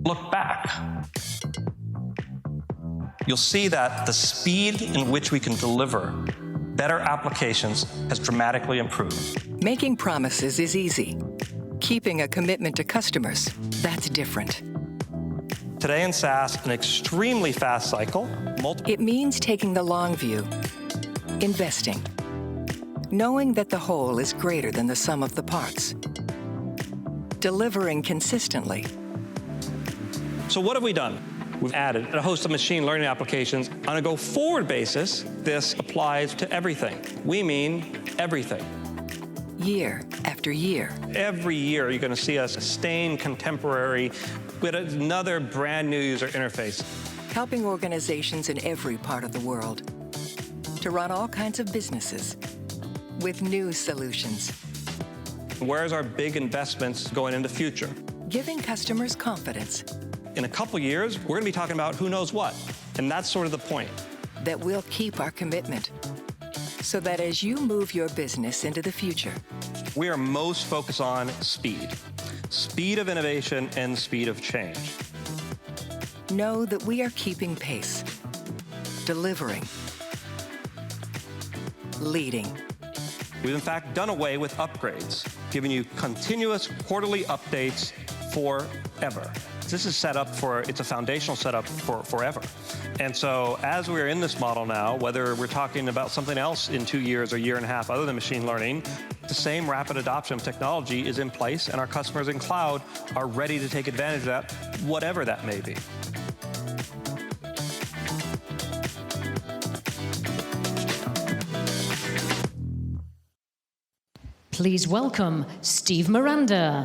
look back, you'll see that the speed in which we can deliver better applications has dramatically improved. Making promises is easy. Keeping a commitment to customers, that's different. Today in SaaS, an extremely fast cycle. It means taking the long view, investing, knowing that the whole is greater than the sum of the parts, delivering consistently. So what have we done? We've added a host of machine learning applications. On a go-forward basis, this applies to everything. We mean everything. Year after year. Every year, you're going to see us staying contemporary with another brand new user interface. Helping organizations in every part of the world to run all kinds of businesses with new solutions. Where's our big investments going into the future? Giving customers confidence. In a couple years, we're going to be talking about who knows what. And that's sort of the point. That we'll keep our commitment so that as you move your business into the future, we are most focused on speed. Speed of innovation and speed of change. Know that we are keeping pace, delivering, leading. We've in fact done away with upgrades, giving you continuous quarterly updates forever. This is set up for, it's a foundational setup for forever. And so as we're in this model now, whether we're talking about something else in 2 years or a year and a half other than machine learning, the same rapid adoption of technology is in place, and our customers in cloud are ready to take advantage of that, whatever that may be. Please welcome Steve Miranda.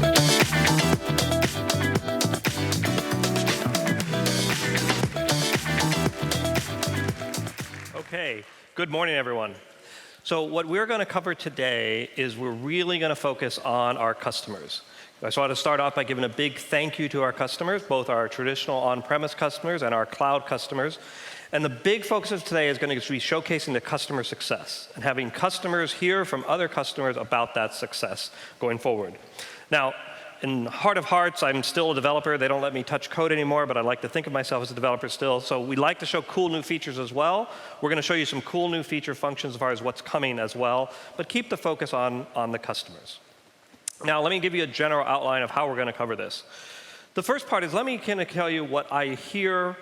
Okay, good morning, everyone. So what we're going to cover today is we're really going to focus on our customers. I just want to start off by giving a big thank you to our customers, both our traditional on-premise customers and our cloud customers. And the big focus of today is going to be showcasing the customer success and having customers hear from other customers about that success going forward. Now, in heart of hearts, I'm still a developer. They don't let me touch code anymore, but I like to think of myself as a developer still. So we like to show cool new features as well. We're going to show you some cool new feature functions as far as what's coming as well, but keep the focus on the customers. Now, let me give you a general outline of how we're going to cover this. The first part is let me kind of tell you what I hear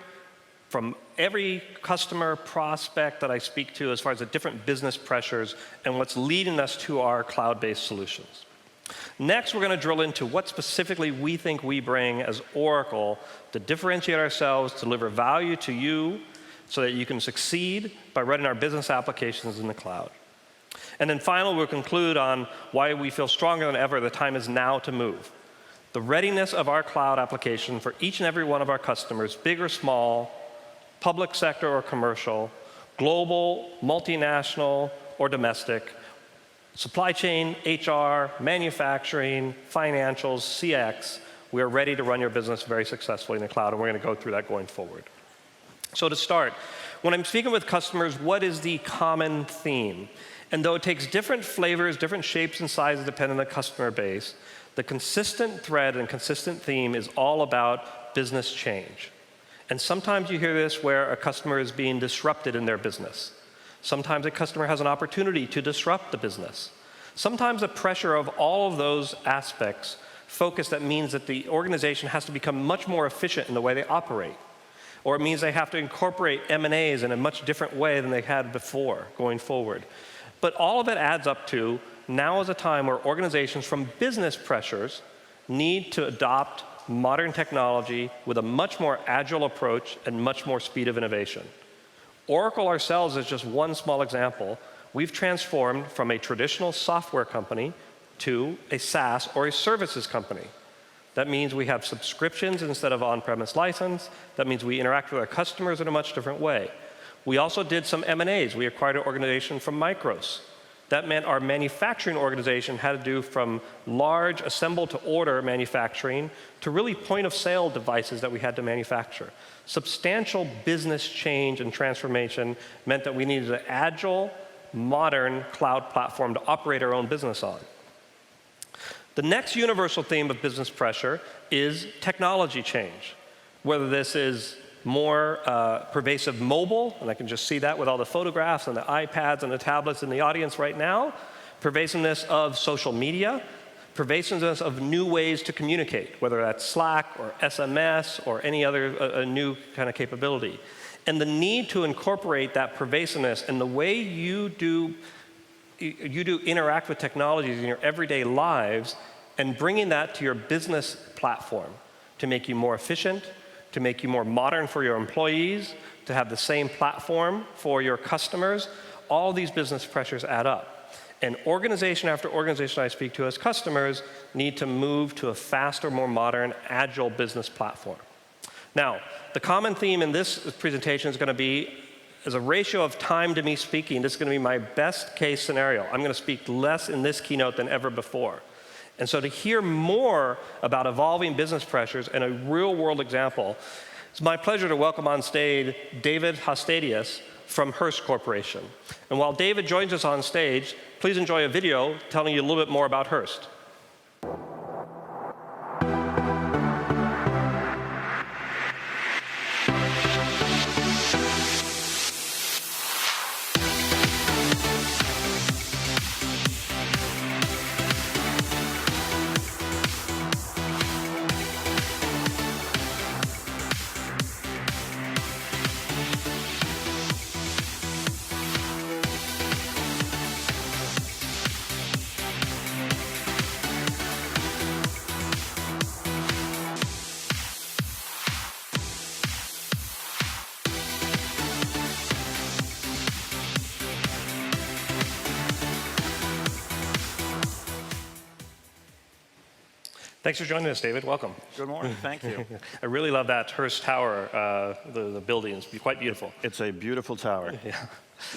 from every customer prospect that I speak to as far as the different business pressures and what's leading us to our cloud-based solutions. Next, we're going to drill into what specifically we think we bring as Oracle to differentiate ourselves, to deliver value to you so that you can succeed by running our business applications in the cloud. And then finally, we'll conclude on why we feel stronger than ever the time is now to move. The readiness of our cloud application for each and every one of our customers, big or small, public sector or commercial, global, multinational, or domestic, supply chain, HR, manufacturing, financials, CX, we are ready to run your business very successfully in the cloud, and we're going to go through that going forward. So to start, when I'm speaking with customers, what is the common theme? And though it takes different flavors, different shapes and sizes depending on the customer base, the consistent thread and consistent theme is all about business change. And sometimes you hear this where a customer is being disrupted in their business. Sometimes a customer has an opportunity to disrupt the business. Sometimes the pressure of all of those aspects focus that means that the organization has to become much more efficient in the way they operate. Or it means they have to incorporate M&As in a much different way than they had before going forward. But all of it adds up to now is a time where organizations from business pressures need to adopt modern technology with a much more agile approach and much more speed of innovation. Oracle ourselves is just one small example. We've transformed from a traditional software company to a SaaS or a services company. That means we have subscriptions instead of on-premise license. That means we interact with our customers in a much different way. We also did some M&As. We acquired an organization from Micros. That meant our manufacturing organization had to do from large assemble-to-order manufacturing to really point-of-sale devices that we had to manufacture. Substantial business change and transformation meant that we needed an agile, modern cloud platform to operate our own business on. The next universal theme of business pressure is technology change. whether this is more pervasive mobile, and I can just see that with all the photographs and the iPads and the tablets in the audience right now, pervasiveness of social media, pervasiveness of new ways to communicate, whether that's Slack or SMS or any other new kind of capability. And the need to incorporate that pervasiveness in the way you do interact with technologies in your everyday lives and bringing that to your business platform to make you more efficient, to make you more modern for your employees, to have the same platform for your customers. All these business pressures add up. And organization after organization I speak to as customers need to move to a faster, more modern, agile business platform. Now, the common theme in this presentation is going to be, as a ratio of time to me speaking, this is going to be my best case scenario. I'm going to speak less in this keynote than ever before. And so to hear more about evolving business pressures and a real-world example, it's my pleasure to welcome on stage David Hostadius from Hearst Corporation. And while David joins us on stage, please enjoy a video telling you a little bit more about Hearst. Thanks for joining us, David. Welcome. Good morning. Thank you. I really love that Hearst Tower, the building. It's quite beautiful. It's a beautiful tower. Yeah.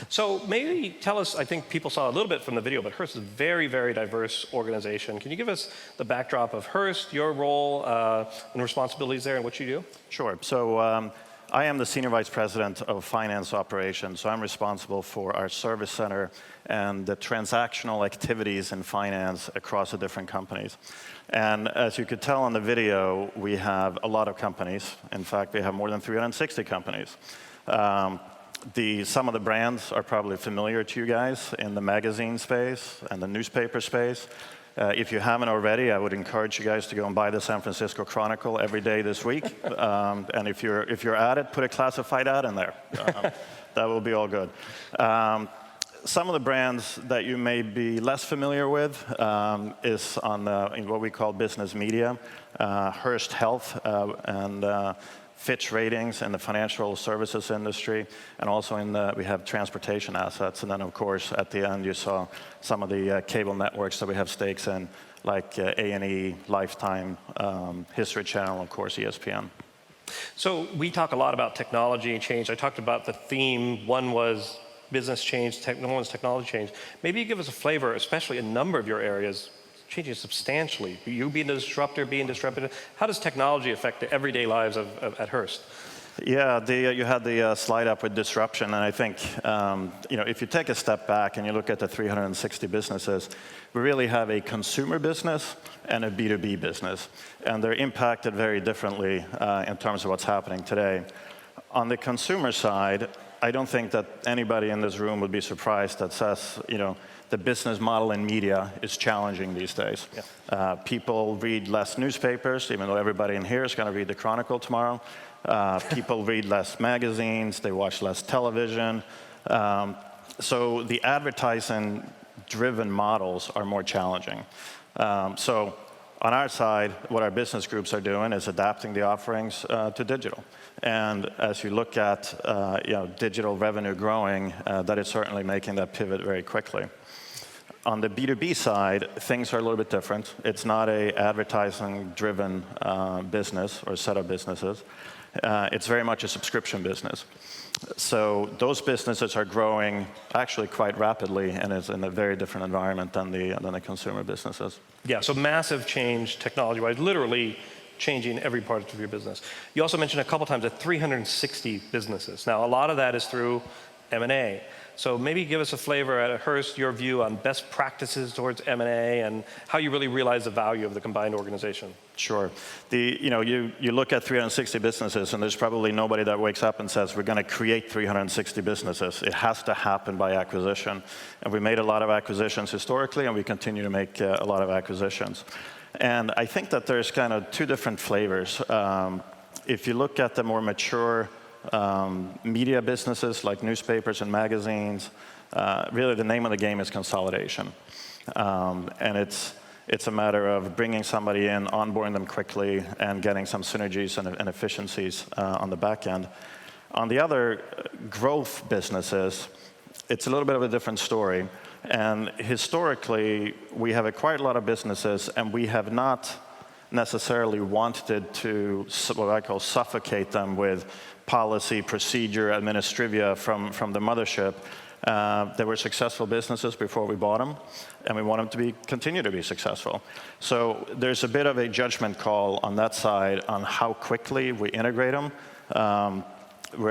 So maybe tell us, I think people saw a little bit from the video, but Hearst is a very, very diverse organization. Can you give us the backdrop of Hearst, your role and responsibilities there, and what you do? Sure. So I am the Senior Vice President of Finance Operations, so I'm responsible for our service center and the transactional activities in finance across the different companies. And as you could tell on the video, we have a lot of companies. In fact, we have more than 360 companies. Some of the brands are probably familiar to you guys in the magazine space and the newspaper space. If you haven't already, I would encourage you guys to go and buy the San Francisco Chronicle every day this week. And if you're at it, put a classified ad in there. That will be all good. Some of the brands that you may be less familiar with is in what we call business media, Hearst Health and Fitch Ratings in the financial services industry, and also we have transportation assets. And then, of course, at the end, you saw some of the cable networks that we have stakes in, like A&E, Lifetime, History Channel, of course, ESPN. So we talk a lot about technology and change. I talked about the theme. One was business change, one's technology change. Maybe you give us a flavor, especially a number of your areas changing substantially. You being a disruptor, being disrupted. How does technology affect the everyday lives at Hearst? Yeah, you had the slide up with disruption, and I think if you take a step back and you look at the 360 businesses, we really have a consumer business and a B2B business, and they're impacted very differently in terms of what's happening today. On the consumer side, I don't think that anybody in this room would be surprised that says, the business model in media is challenging these days. Yeah. People read less newspapers, even though everybody in here is going to read the Chronicle tomorrow. People read less magazines, they watch less television. So the advertising-driven models are more challenging. So on our side, what our business groups are doing is adapting the offerings to digital. And as you look at digital revenue growing, that is certainly making that pivot very quickly. On the B2B side, things are a little bit different. It's not an advertising-driven business or set of businesses. It's very much a subscription business. So those businesses are growing actually quite rapidly and is in a very different environment than the consumer businesses. Yeah, so massive change technology-wise, literally changing every part of your business. You also mentioned a couple times that 360 businesses. Now, a lot of that is through M&A. So maybe give us a flavor at Hearst, your view on best practices towards M&A and how you really realize the value of the combined organization. Sure. You look at 360 businesses, and there's probably nobody that wakes up and says, we're going to create 360 businesses. It has to happen by acquisition. And we made a lot of acquisitions historically, and we continue to make a lot of acquisitions. And I think that there's kind of two different flavors. If you look at the more mature media businesses like newspapers and magazines, really the name of the game is consolidation. And it's a matter of bringing somebody in, onboarding them quickly, and getting some synergies and efficiencies on the back end. On the other growth businesses, it's a little bit of a different story. And historically, we have acquired a lot of businesses, and we have not necessarily wanted to, what I call, suffocate them with policy, procedure, administrivia from the mothership. They were successful businesses before we bought them, and we want them to continue to be successful. So there's a bit of a judgment call on that side on how quickly we integrate them. We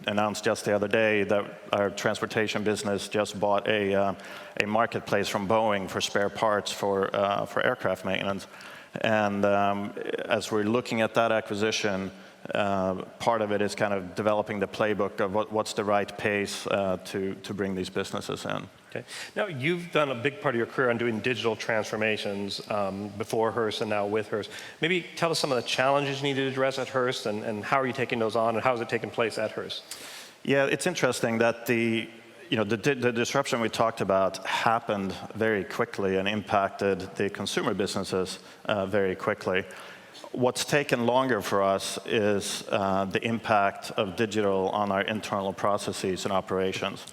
announced just the other day that our transportation business just bought a marketplace from Boeing for spare parts for aircraft maintenance. And as we're looking at that acquisition, part of it is kind of developing the playbook of what's the right pace to bring these businesses in. Okay. Now, you've done a big part of your career on doing digital transformations before Hearst and now with Hearst. Maybe tell us some of the challenges you need to address at Hearst, and how are you taking those on, and how is it taking place at Hearst? Yeah, it's interesting that the disruption we talked about happened very quickly and impacted the consumer businesses very quickly. What's taken longer for us is the impact of digital on our internal processes and operations.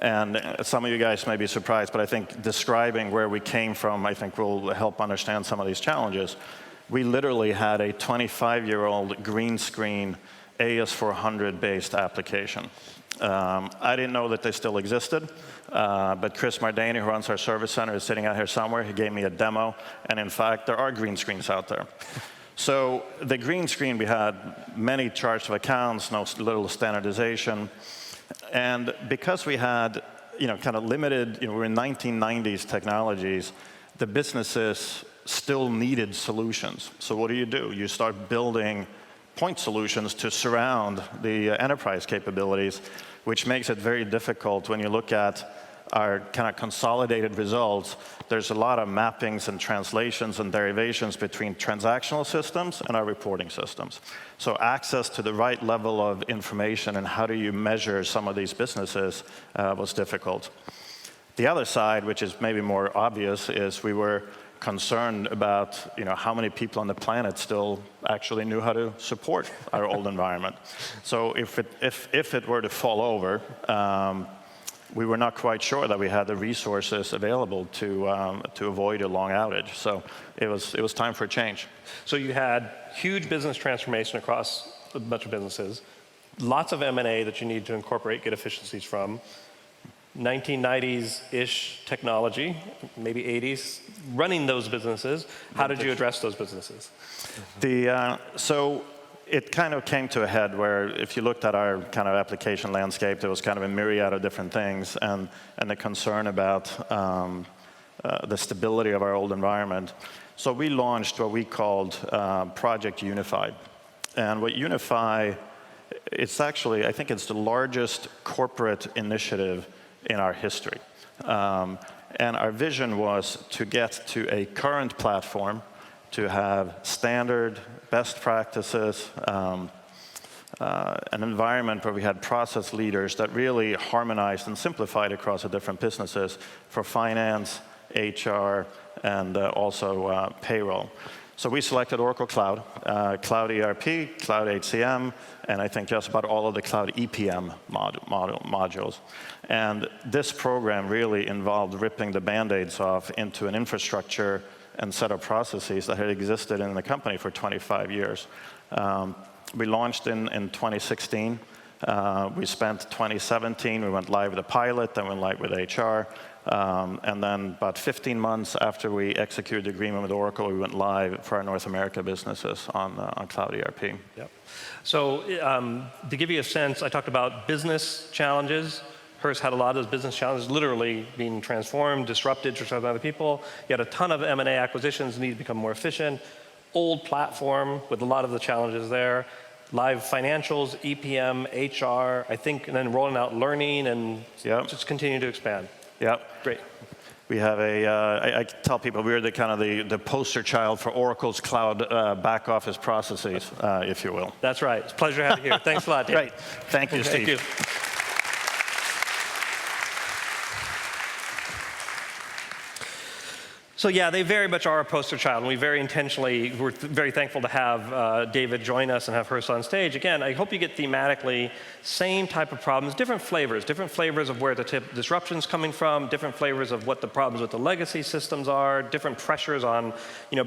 And some of you guys may be surprised, but I think describing where we came from, I think will help understand some of these challenges. We literally had a 25-year-old green screen AS400-based application. I didn't know that they still existed, but Chris Mardani, who runs our service center, is sitting out here somewhere. He gave me a demo, and in fact, there are green screens out there. So the green screen, we had many charts of accounts, little standardization. And because we had, kind of limited, we're in 1990s technologies, the businesses still needed solutions. So what do? You start building point solutions to surround the enterprise capabilities, which makes it very difficult when you look at our kind of consolidated results. There's a lot of mappings and translations and derivations between transactional systems and our reporting systems. So access to the right level of information and how do you measure some of these businesses was difficult. The other side, which is maybe more obvious, is we were concerned about how many people on the planet still actually knew how to support our old environment. So if it were to fall over, we were not quite sure that we had the resources available to avoid a long outage. So it was time for a change. So you had huge business transformation across a bunch of businesses, lots of M&A that you need to incorporate, get efficiencies from, 1990s-ish technology, maybe 80s, running those businesses. How did you address those businesses? So it kind of came to a head where if you looked at our kind of application landscape, there was kind of a myriad of different things, and the concern about the stability of our old environment. So we launched what we called Project Unify. And what Unify, it's actually, I think it's the largest corporate initiative in our history. And our vision was to get to a current platform, to have standard best practices, an environment where we had process leaders that really harmonized and simplified across the different businesses for finance, HR, and also payroll. So we selected Oracle Cloud, Cloud ERP, Cloud HCM, and I think just about all of the Cloud EPM modules. And this program really involved ripping the Band-Aids off into an infrastructure and set of processes that had existed in the company for 25 years. We launched in 2016. We spent 2017, we went live with a pilot, then went live with HR. And then about 15 months after we executed the agreement with Oracle, we went live for our North America businesses on Cloud ERP. Yep. So to give you a sense, I talked about business challenges. Hearst had a lot of those business challenges literally being transformed, disrupted, disrupted by other people. You had a ton of M&A acquisitions, needed to become more efficient. Old platform with a lot of the challenges there. Live financials, EPM, HR, I think, and then rolling out learning and just continue to expand. Yep. Great. We have I tell people we're the kind of the poster child for Oracle's cloud back office processes, if you will. That's right. It's a pleasure to have you here. Thanks a lot, Dave. Great. Thank you, Steve. Thank you. So yeah, they very much are a poster child, and we're very thankful to have David join us and have Hearst on stage. Again, I hope you get thematically same type of problems, different flavors of where the disruption's coming from, different flavors of what the problems with the legacy systems are, different pressures on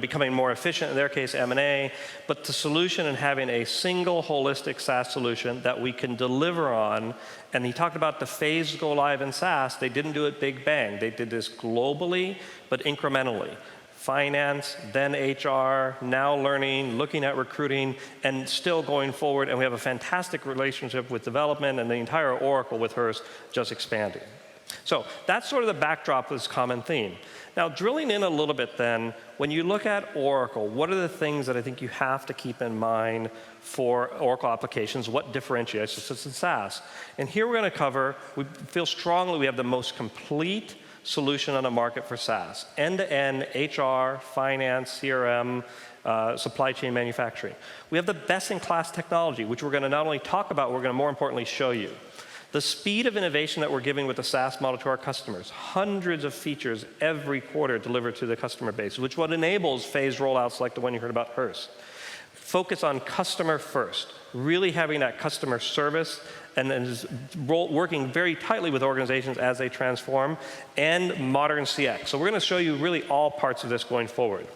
becoming more efficient, in their case M&A, but the solution and having a single holistic SaaS solution that we can deliver on. And he talked about the phased go live in SaaS. They didn't do it big bang. They did this globally, but incrementally. Finance, then HR, now learning, looking at recruiting, and still going forward. And we have a fantastic relationship with development and the entire Oracle with Hearst just expanding. So that's sort of the backdrop of this common theme. Now, drilling in a little bit then, when you look at Oracle, what are the things that I think you have to keep in mind for Oracle applications? What differentiates us in SaaS? And here we're going to cover, we feel strongly we have the most complete solution on the market for SaaS. End-to-end HR, finance, CRM, supply chain manufacturing. We have the best-in-class technology, which we're going to not only talk about, we're going to more importantly show you. The speed of innovation that we're giving with the SaaS model to our customers, hundreds of features every quarter delivered to the customer base, which what enables phased rollouts like the one you heard about Hearst. Focus on customer first, really having that customer service and then working very tightly with organizations as they transform, and modern CX. So we're going to show you really all parts of this going forward.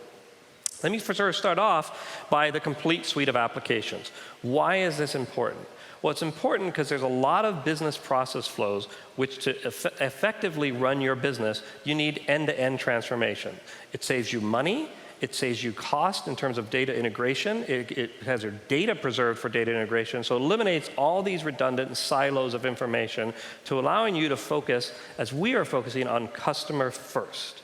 Let me first start off by the complete suite of applications. Why is this important? Well, it's important because there's a lot of business process flows which to effectively run your business, you need end-to-end transformation. It saves you money. It saves you cost in terms of data integration. It has your data preserved for data integration. So it eliminates all these redundant silos of information to allowing you to focus, as we are focusing, on customer first.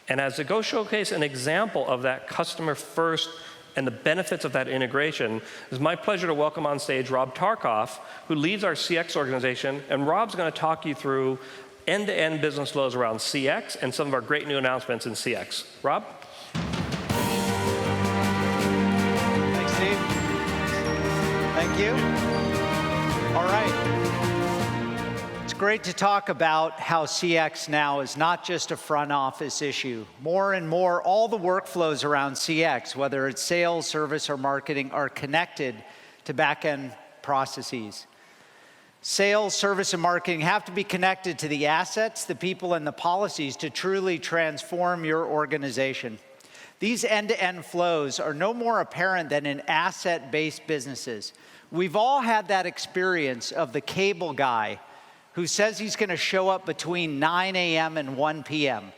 And as to go showcase an example of that customer first and the benefits of that integration, it's my pleasure to welcome on stage Rob Tarkoff, who leads our CX organization. And Rob's going to talk you through end-to-end business flows around CX and some of our great new announcements in CX. Rob? Thanks, Steve. Thank you. All right. It's great to talk about how CX now is not just a front office issue. More and more, all the workflows around CX, whether it's sales, service, or marketing, are connected to back-end processes. Sales, service, and marketing have to be connected to the assets, the people, and the policies to truly transform your organization. These end-to-end flows are no more apparent than in asset-based businesses. We've all had that experience of the cable guy who says he's going to show up between 9 a.m. and 1 p.m.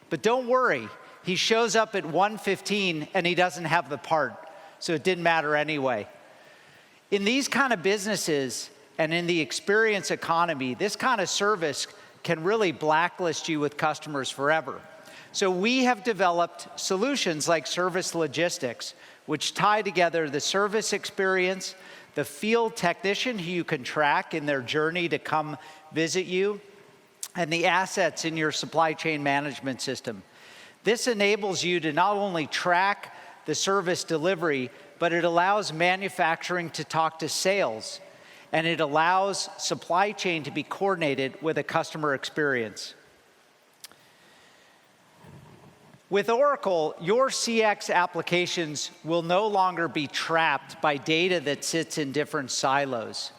But don't worry, he shows up at 1:15 and he doesn't have the part, so it didn't matter anyway. In these kind of businesses and in the experience economy, this kind of service can really blacklist you with customers forever. So we have developed solutions like service logistics, which tie together the service experience, the field technician who you can track in their journey to come visit you, and the assets in your supply chain management system. This enables you to not only track the service delivery, but it allows manufacturing to talk to sales, and it allows supply chain to be coordinated with a customer experience. With Oracle, your CX applications will no longer be trapped by data that sits in different silos.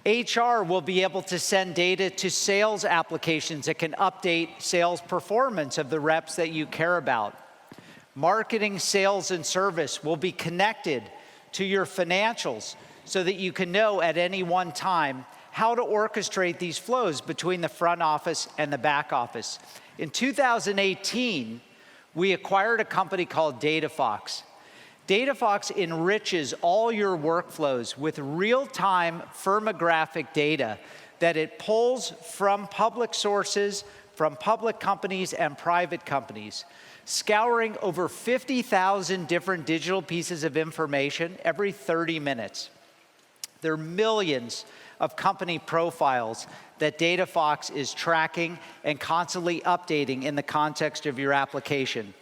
HR will be able to send data to sales applications that can update sales performance of the reps that you care about. Marketing, sales, and service will be connected to your financials so that you can know at any one time how to orchestrate these flows between the front office and the back office. In 2018, we acquired a company called DataFox. DataFox enriches all your workflows with real-time firmographic data that it pulls from public sources, from public companies and private companies, scouring over 50,000 different digital pieces of information every 30 minutes. There are millions of company profiles that DataFox is tracking and constantly updating in the context of your application.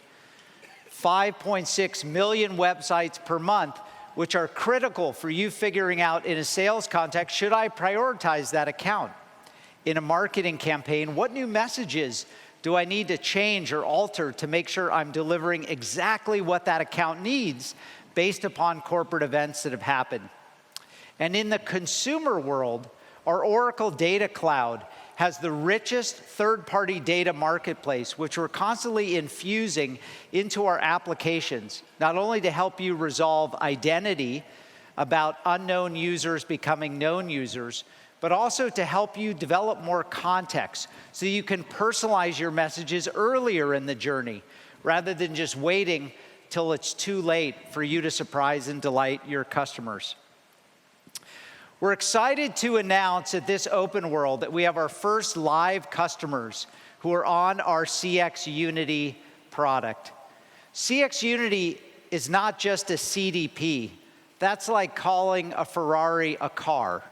5.6 million websites per month, which are critical for you figuring out in a sales context, should I prioritize that account? In a marketing campaign, what new messages do I need to change or alter to make sure I'm delivering exactly what that account needs based upon corporate events that have happened? And in the consumer world, our Oracle Data Cloud has the richest third-party data marketplace, which we're constantly infusing into our applications, not only to help you resolve identity about unknown users becoming known users, but also to help you develop more context so you can personalize your messages earlier in the journey, rather than just waiting till it's too late for you to surprise and delight your customers. We're excited to announce at this OpenWorld that we have our first live customers who are on our CX Unity product. CX Unity is not just a CDP. That's like calling a Ferrari a car.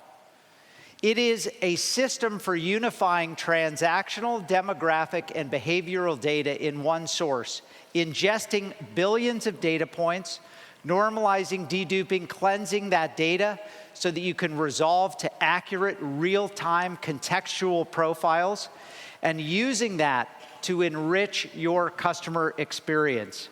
It is a system for unifying transactional, demographic, and behavioral data in one source, ingesting billions of data points, normalizing, deduping, cleansing that data so that you can resolve to accurate, real-time, contextual profiles, and using that to enrich your customer experience.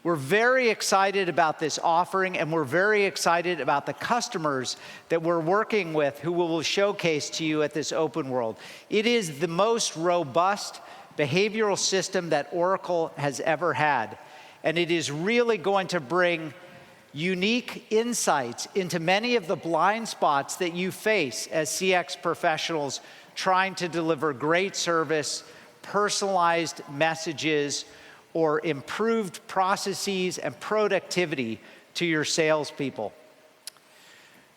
We're very excited about this offering, and we're very excited about the customers that we're working with who we will showcase to you at this OpenWorld. It is the most robust behavioral system that Oracle has ever had, and it is really going to bring unique insights into many of the blind spots that you face as CX professionals trying to deliver great service, personalized messages, or improved processes and productivity to your salespeople.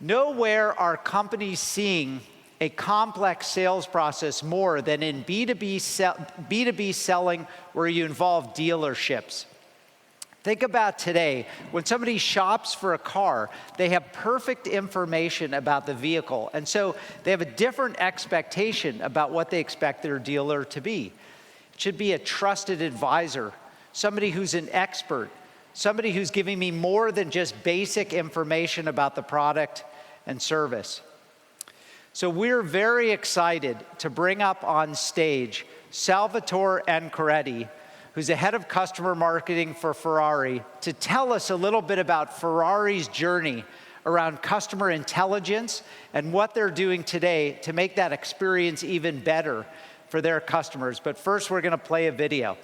Nowhere are companies seeing a complex sales process more than in B2B selling, where you involve dealerships. Think about today, when somebody shops for a car, they have perfect information about the vehicle, and so they have a different expectation about what they expect their dealer to be. It should be a trusted advisor, somebody who's an expert, somebody who's giving me more than just basic information about the product and service. So we're very excited to bring up on stage Salvatore Ancoretti, who's the head of customer marketing for Ferrari, to tell us a little bit about Ferrari's journey around customer intelligence and what they're doing today to make that experience even better for their customers. But first, we're going to play a video.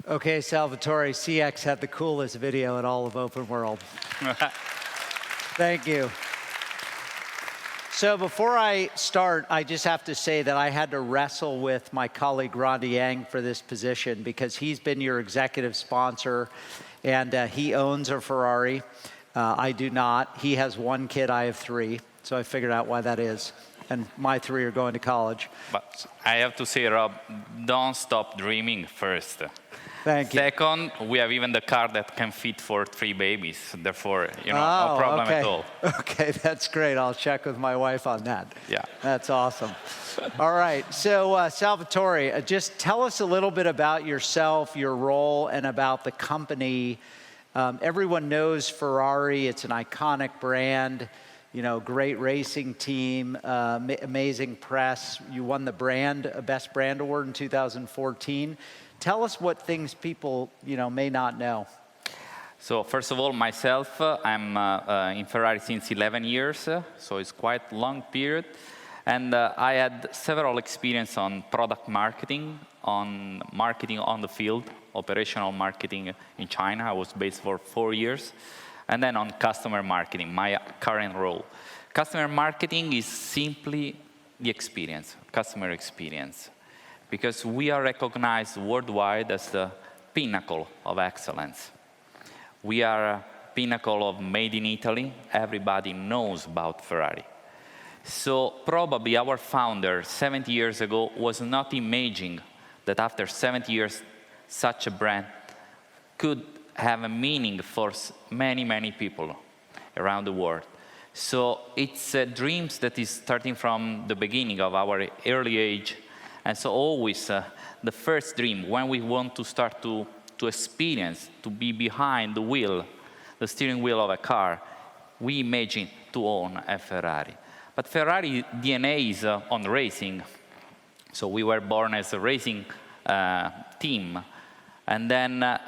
Okay, Salvatore, CX had the coolest video in all of OpenWorld. Thank you. So before I start, I just have to say that I had to wrestle with my colleague Ronda Yang for this position because he's been your executive sponsor and he owns a Ferrari. I do not. He has 1 kid, I have 3. So I figured out why that is. And my 3 are going to college. But I have to say, Rob, don't stop dreaming first. Thank you. Second, we have even the car that can fit for 3 babies. Therefore, no problem okay. at all. Okay, that's great. I'll check with my wife on that. Yeah. That's awesome. All right, so Salvatore, just tell us a little bit about yourself, your role, and about the company. Everyone knows Ferrari. It's an iconic brand. Great racing team, amazing press. You won the Best Brand Award in 2014. Tell us what things people, may not know. So first of all, myself, I'm in Ferrari since 11 years, so it's quite a long period. And I had several experience on product marketing on the field, operational marketing in China. I was based for 4 years. And then on customer marketing, my current role. Customer marketing is simply the experience, customer experience. Because we are recognized worldwide as the pinnacle of excellence. We are a pinnacle of made in Italy. Everybody knows about Ferrari. So probably our founder 70 years ago was not imagining that after 70 years, such a brand could have a meaning for many, many people around the world. So it's dreams that is starting from the beginning of our early age. And so always the first dream, when we want to start to experience, to be behind the wheel, the steering wheel of a car, we imagine to own a Ferrari. But Ferrari DNA is on racing. So we were born as a racing team. And then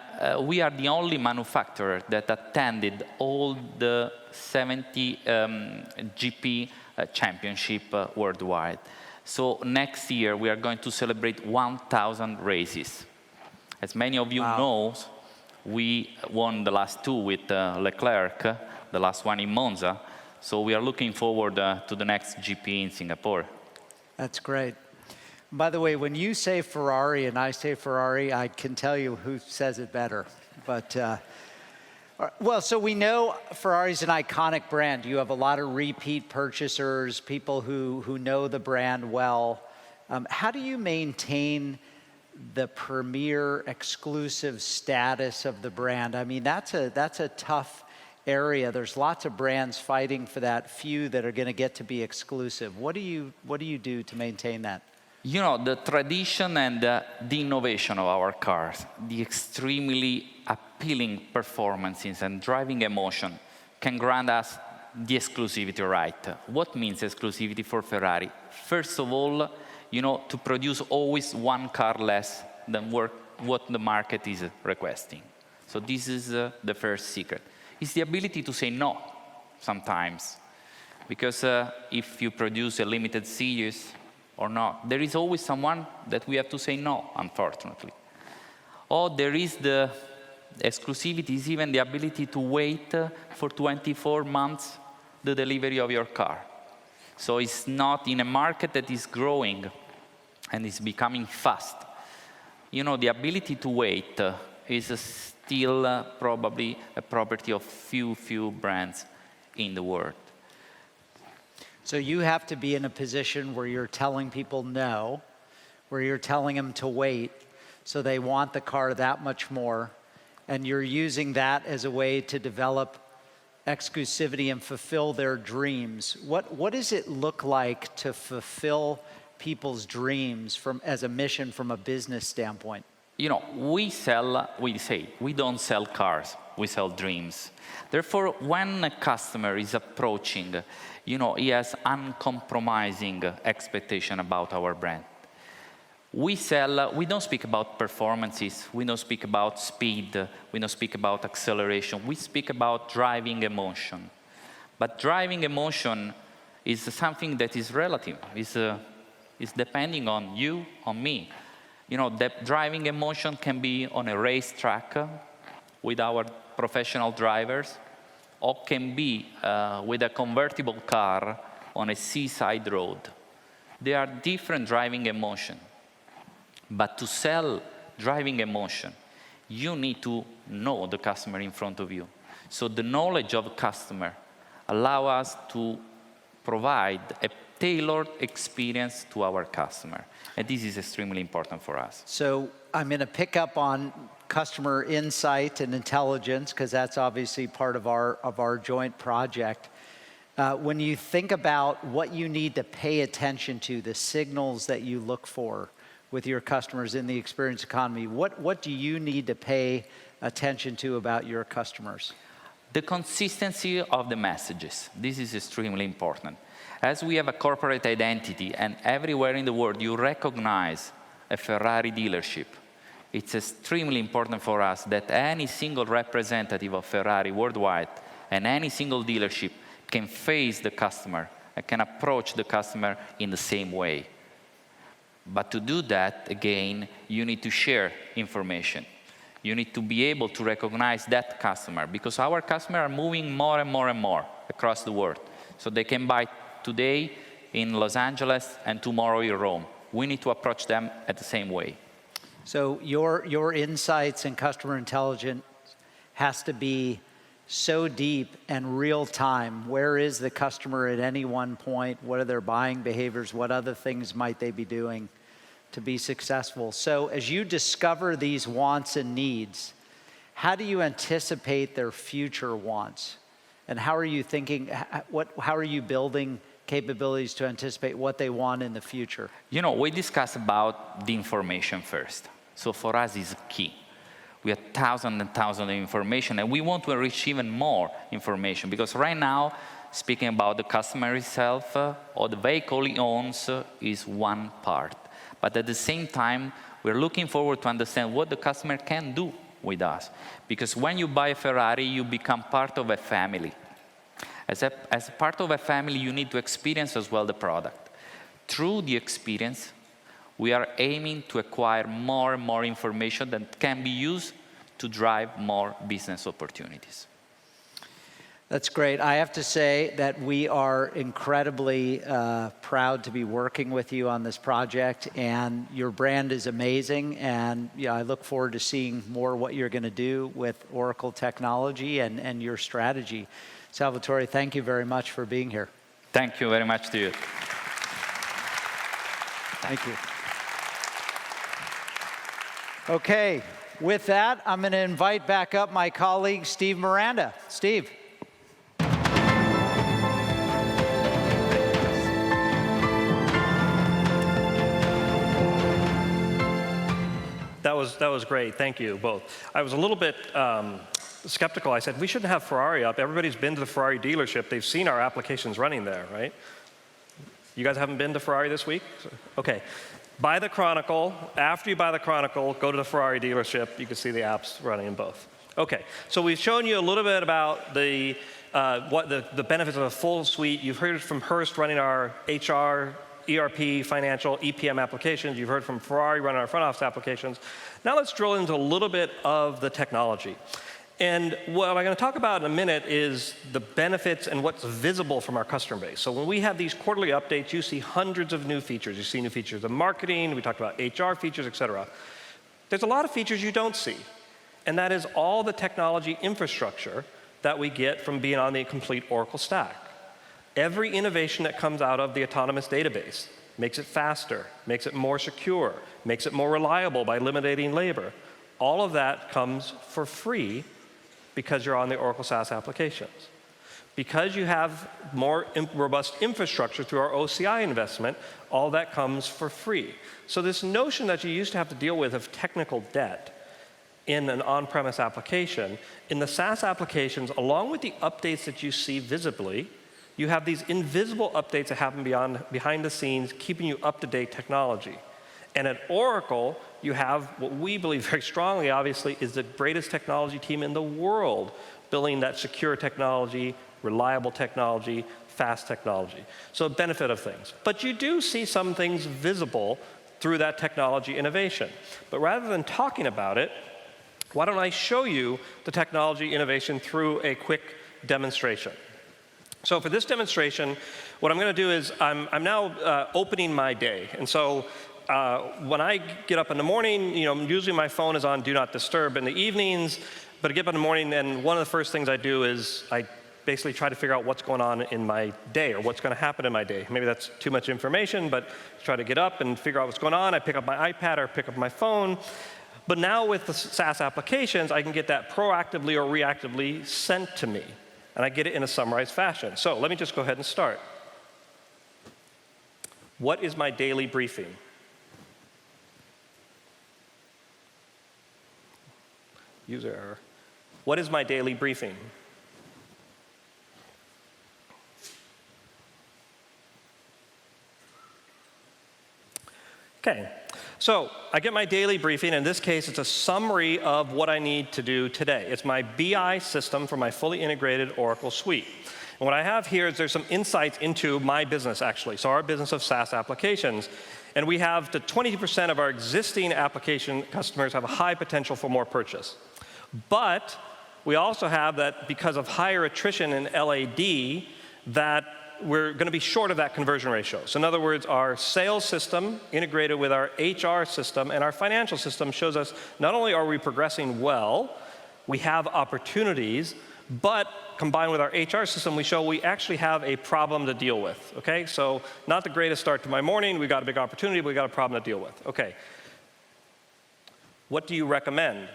we are the only manufacturer that attended all the 70 GP championship worldwide. So next year, we are going to celebrate 1,000 races. As many of you know, we won the last 2 with Leclerc, the last one in Monza. So we are looking forward to the next GP in Singapore. That's great. By the way, when you say Ferrari and I say Ferrari, I can tell you who says it better. But well, so we know Ferrari's an iconic brand. You have a lot of repeat purchasers, people who know the brand well. How do you maintain the premier exclusive status of the brand? I mean, that's a tough area. There's lots of brands fighting for that few that are going to get to be exclusive. What do you do to maintain that? The tradition and the innovation of our cars, the extremely appealing performances and driving emotion can grant us the exclusivity right. What means exclusivity for Ferrari? First of all, to produce always 1 car less than what the market is requesting. So this is the first secret. It's the ability to say no sometimes. Because if you produce a limited series, or not. There is always someone that we have to say no, unfortunately. Or there is the exclusivity, is even the ability to wait for 24 months the delivery of your car. So it's not in a market that is growing and is becoming fast. The ability to wait is still probably a property of few brands in the world. So you have to be in a position where you're telling people no, where you're telling them to wait, so they want the car that much more, and you're using that as a way to develop exclusivity and fulfill their dreams. What does it look like to fulfill people's dreams as a mission from a business standpoint? We don't sell cars, we sell dreams. Therefore, when a customer is approaching, he has uncompromising expectation about our brand. We don't speak about performances, we don't speak about speed, we don't speak about acceleration, we speak about driving emotion. But driving emotion is something that is relative, is depending on you, on me. You know, that driving emotion can be on a racetrack with our professional drivers, or can be with a convertible car on a seaside road. There are different driving emotion. But to sell driving emotion, you need to know the customer in front of you. So the knowledge of customer allow us to provide a tailored experience to our customer. And this is extremely important for us. So I'm going to pick up on customer insight and intelligence, because that's obviously part of our joint project. When you think about what you need to pay attention to, the signals that you look for with your customers in the experience economy, what do you need to pay attention to about your customers? The consistency of the messages. This is extremely important. As we have a corporate identity, and everywhere in the world you recognize a Ferrari dealership, it's extremely important for us that any single representative of Ferrari worldwide and any single dealership can face the customer and can approach the customer in the same way. But to do that, again, you need to share information. You need to be able to recognize that customer, because our customers are moving more and more and more across the world. So they can buy today in Los Angeles and tomorrow in Rome. We need to approach them at the same way. So your insights and customer intelligence has to be so deep and real time. Where is the customer at any one point? What are their buying behaviors? What other things might they be doing to be successful? So as you discover these wants and needs, how do you anticipate their future wants? And how are you thinking, how are you building capabilities to anticipate what they want in the future? You know, we discussed about the information first. So for us, it's key. We have thousands and thousands of information, and we want to enrich even more information, because right now, speaking about the customer itself, or the vehicle he owns, is one part. But at the same time, we're looking forward to understand what the customer can do with us. Because when you buy a Ferrari, you become part of a family. As a part of a family, you need to experience as well the product. Through the experience, we are aiming to acquire more and more information that can be used to drive more business opportunities. That's great. I have to say that we are incredibly proud to be working with you on this project, and your brand is amazing, and I look forward to seeing more what you're going to do with Oracle technology and your strategy. Salvatore, thank you very much for being here. Thank you very much to you. Thank you. Okay, with that, I'm going to invite back up my colleague, Steve Miranda. Steve. That was great. Thank you both. I was a little bit skeptical. I said, we shouldn't have Ferrari up. Everybody's been to the Ferrari dealership. They've seen our applications running there, right? You guys haven't been to Ferrari this week? Okay. Buy the Chronicle. After you buy the Chronicle, go to the Ferrari dealership. You can see the apps running in both. Okay. So we've shown you a little bit about the benefits of a full suite. You've heard from Hearst running our HR, ERP, financial, EPM applications. You've heard from Ferrari running our front office applications. Now let's drill into a little bit of the technology. And what I'm going to talk about in a minute is the benefits and what's visible from our customer base. So when we have these quarterly updates, you see hundreds of new features. You see new features of marketing. We talked about HR features, et cetera. There's a lot of features you don't see. And that is all the technology infrastructure that we get from being on the complete Oracle stack. Every innovation that comes out of the autonomous database makes it faster, makes it more secure, makes it more reliable by eliminating labor. All of that comes for free because you're on the Oracle SaaS applications. Because you have more robust infrastructure through our OCI investment, all that comes for free. So this notion that you used to have to deal with of technical debt in an on-premise application, in the SaaS applications, along with the updates that you see visibly, you have these invisible updates that happen behind the scenes, keeping you up-to-date technology. And at Oracle, you have what we believe very strongly, obviously, is the greatest technology team in the world, building that secure technology, reliable technology, fast technology. So benefit of things. But you do see some things visible through that technology innovation. But rather than talking about it, why don't I show you the technology innovation through a quick demonstration. So for this demonstration, what I'm going to do is I'm now opening my day. And so when I get up in the morning, usually my phone is on Do Not Disturb in the evenings, but I get up in the morning and one of the first things I do is I basically try to figure out what's going on in my day or what's going to happen in my day. Maybe that's too much information, but try to get up and figure out what's going on. I pick up my iPad or pick up my phone. But now with the SaaS applications, I can get that proactively or reactively sent to me. And I get it in a summarized fashion. So let me just go ahead and start. What is my daily briefing? User error. What is my daily briefing? Okay, so I get my daily briefing. In this case, it's a summary of what I need to do today. It's my BI system for my fully integrated Oracle suite. And what I have here is there's some insights into my business, actually. So our business of SaaS applications. And we have the 20% of our existing application customers have a high potential for more purchase. But we also have that because of higher attrition in LAD, that we're going to be short of that conversion ratio. So in other words, our sales system integrated with our HR system and our financial system shows us not only are we progressing well, we have opportunities, but combined with our HR system, we show we actually have a problem to deal with, okay? So not the greatest start to my morning, we got a big opportunity, but we got a problem to deal with, okay. What do you recommend?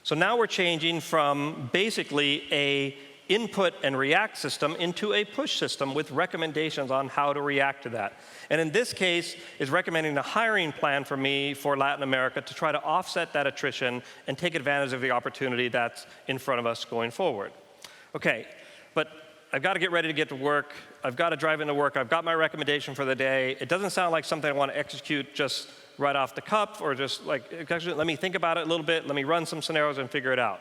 So now we're changing from basically a input and react system into a push system with recommendations on how to react to that. And in this case, is recommending a hiring plan for me for Latin America to try to offset that attrition and take advantage of the opportunity that's in front of us going forward. Okay, but I've got to get ready to get to work. I've got to drive into work. I've got my recommendation for the day. It doesn't sound like something I want to execute just right off the cuff or just like, actually, let me think about it a little bit. Let me run some scenarios and figure it out.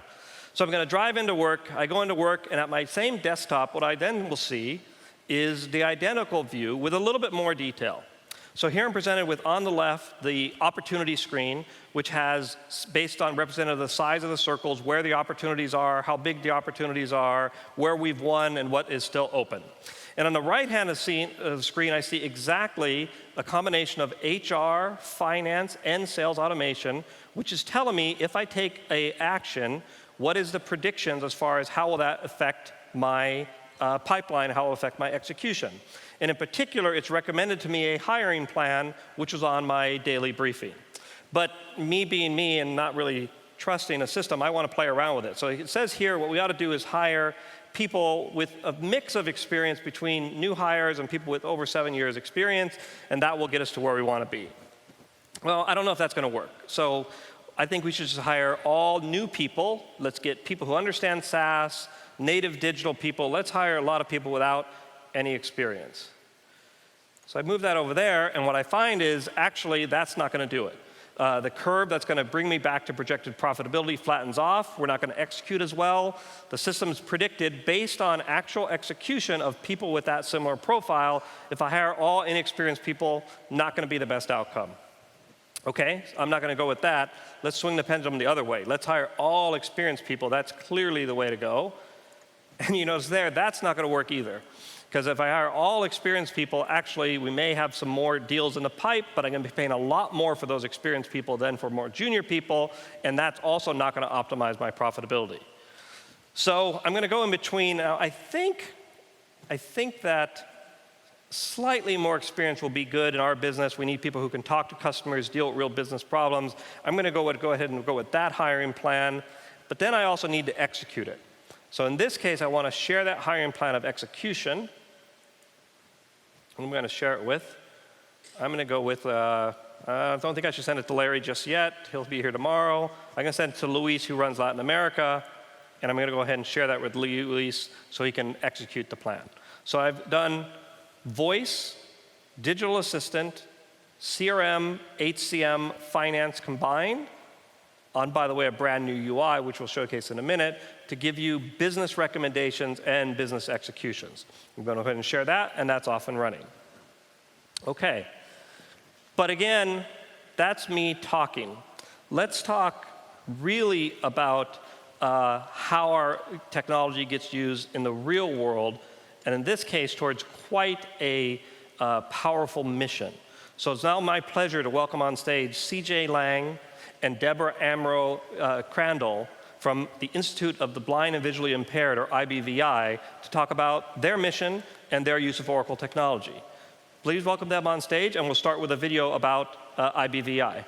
So I'm going to drive into work. I go into work, and at my same desktop, what I then will see is the identical view with a little bit more detail. So here I'm presented with, on the left, the opportunity screen, which has, based on represented the size of the circles, where the opportunities are, how big the opportunities are, where we've won, and what is still open. And on the right-hand of the screen, I see exactly a combination of HR, finance, and sales automation, which is telling me if I take an action, what is the predictions as far as how will that affect my pipeline, how will it affect my execution. And in particular, it's recommended to me a hiring plan, which was on my daily briefing. But me being me and not really trusting a system, I want to play around with it. So it says here what we ought to do is hire people with a mix of experience between new hires and people with over 7 years experience, and that will get us to where we want to be. Well, I don't know if that's going to work. So I think we should just hire all new people. Let's get people who understand SaaS, native digital people. Let's hire a lot of people without any experience. So I move that over there, and what I find is actually that's not going to do it. The curve that's going to bring me back to projected profitability flattens off. We're not going to execute as well. The system's predicted based on actual execution of people with that similar profile. If I hire all inexperienced people, not going to be the best outcome. Okay, I'm not going to go with that. Let's swing the pendulum the other way. Let's hire all experienced people. That's clearly the way to go. And you notice there, that's not going to work either. Because if I hire all experienced people, actually, we may have some more deals in the pipe, but I'm going to be paying a lot more for those experienced people than for more junior people, and that's also not going to optimize my profitability. So I'm going to go in between. Now, I think that slightly more experience will be good in our business. We need people who can talk to customers, deal with real business problems. I'm going to go ahead and go with that hiring plan, but then I also need to execute it. So in this case, I want to share that hiring plan of execution. I'm going to share it with. I'm going to go with, I don't think I should send it to Larry just yet. He'll be here tomorrow. I'm going to send it to Luis, who runs Latin America. And I'm going to go ahead and share that with Luis so he can execute the plan. So I've done voice, digital assistant, CRM, HCM, finance combined on, by the way, a brand new UI, which we'll showcase in a minute, to give you business recommendations and business executions. I'm going to go ahead and share that, and that's off and running. Okay. But again, that's me talking. Let's talk really about how our technology gets used in the real world, and in this case, towards quite a powerful mission. So it's now my pleasure to welcome on stage CJ Lang and Deborah Amro Crandall from the Institute of the Blind and Visually Impaired, or IBVI, to talk about their mission and their use of Oracle technology. Please welcome them on stage, and we'll start with a video about IBVI.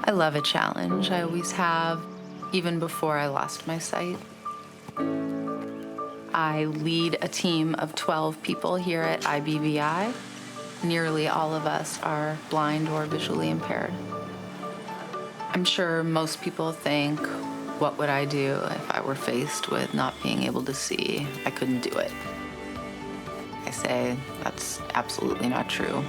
I love a challenge. I always have, even before I lost my sight. I lead a team of 12 people here at IBVI. Nearly all of us are blind or visually impaired. I'm sure most people think, what would I do if I were faced with not being able to see? I couldn't do it. I say that's absolutely not true.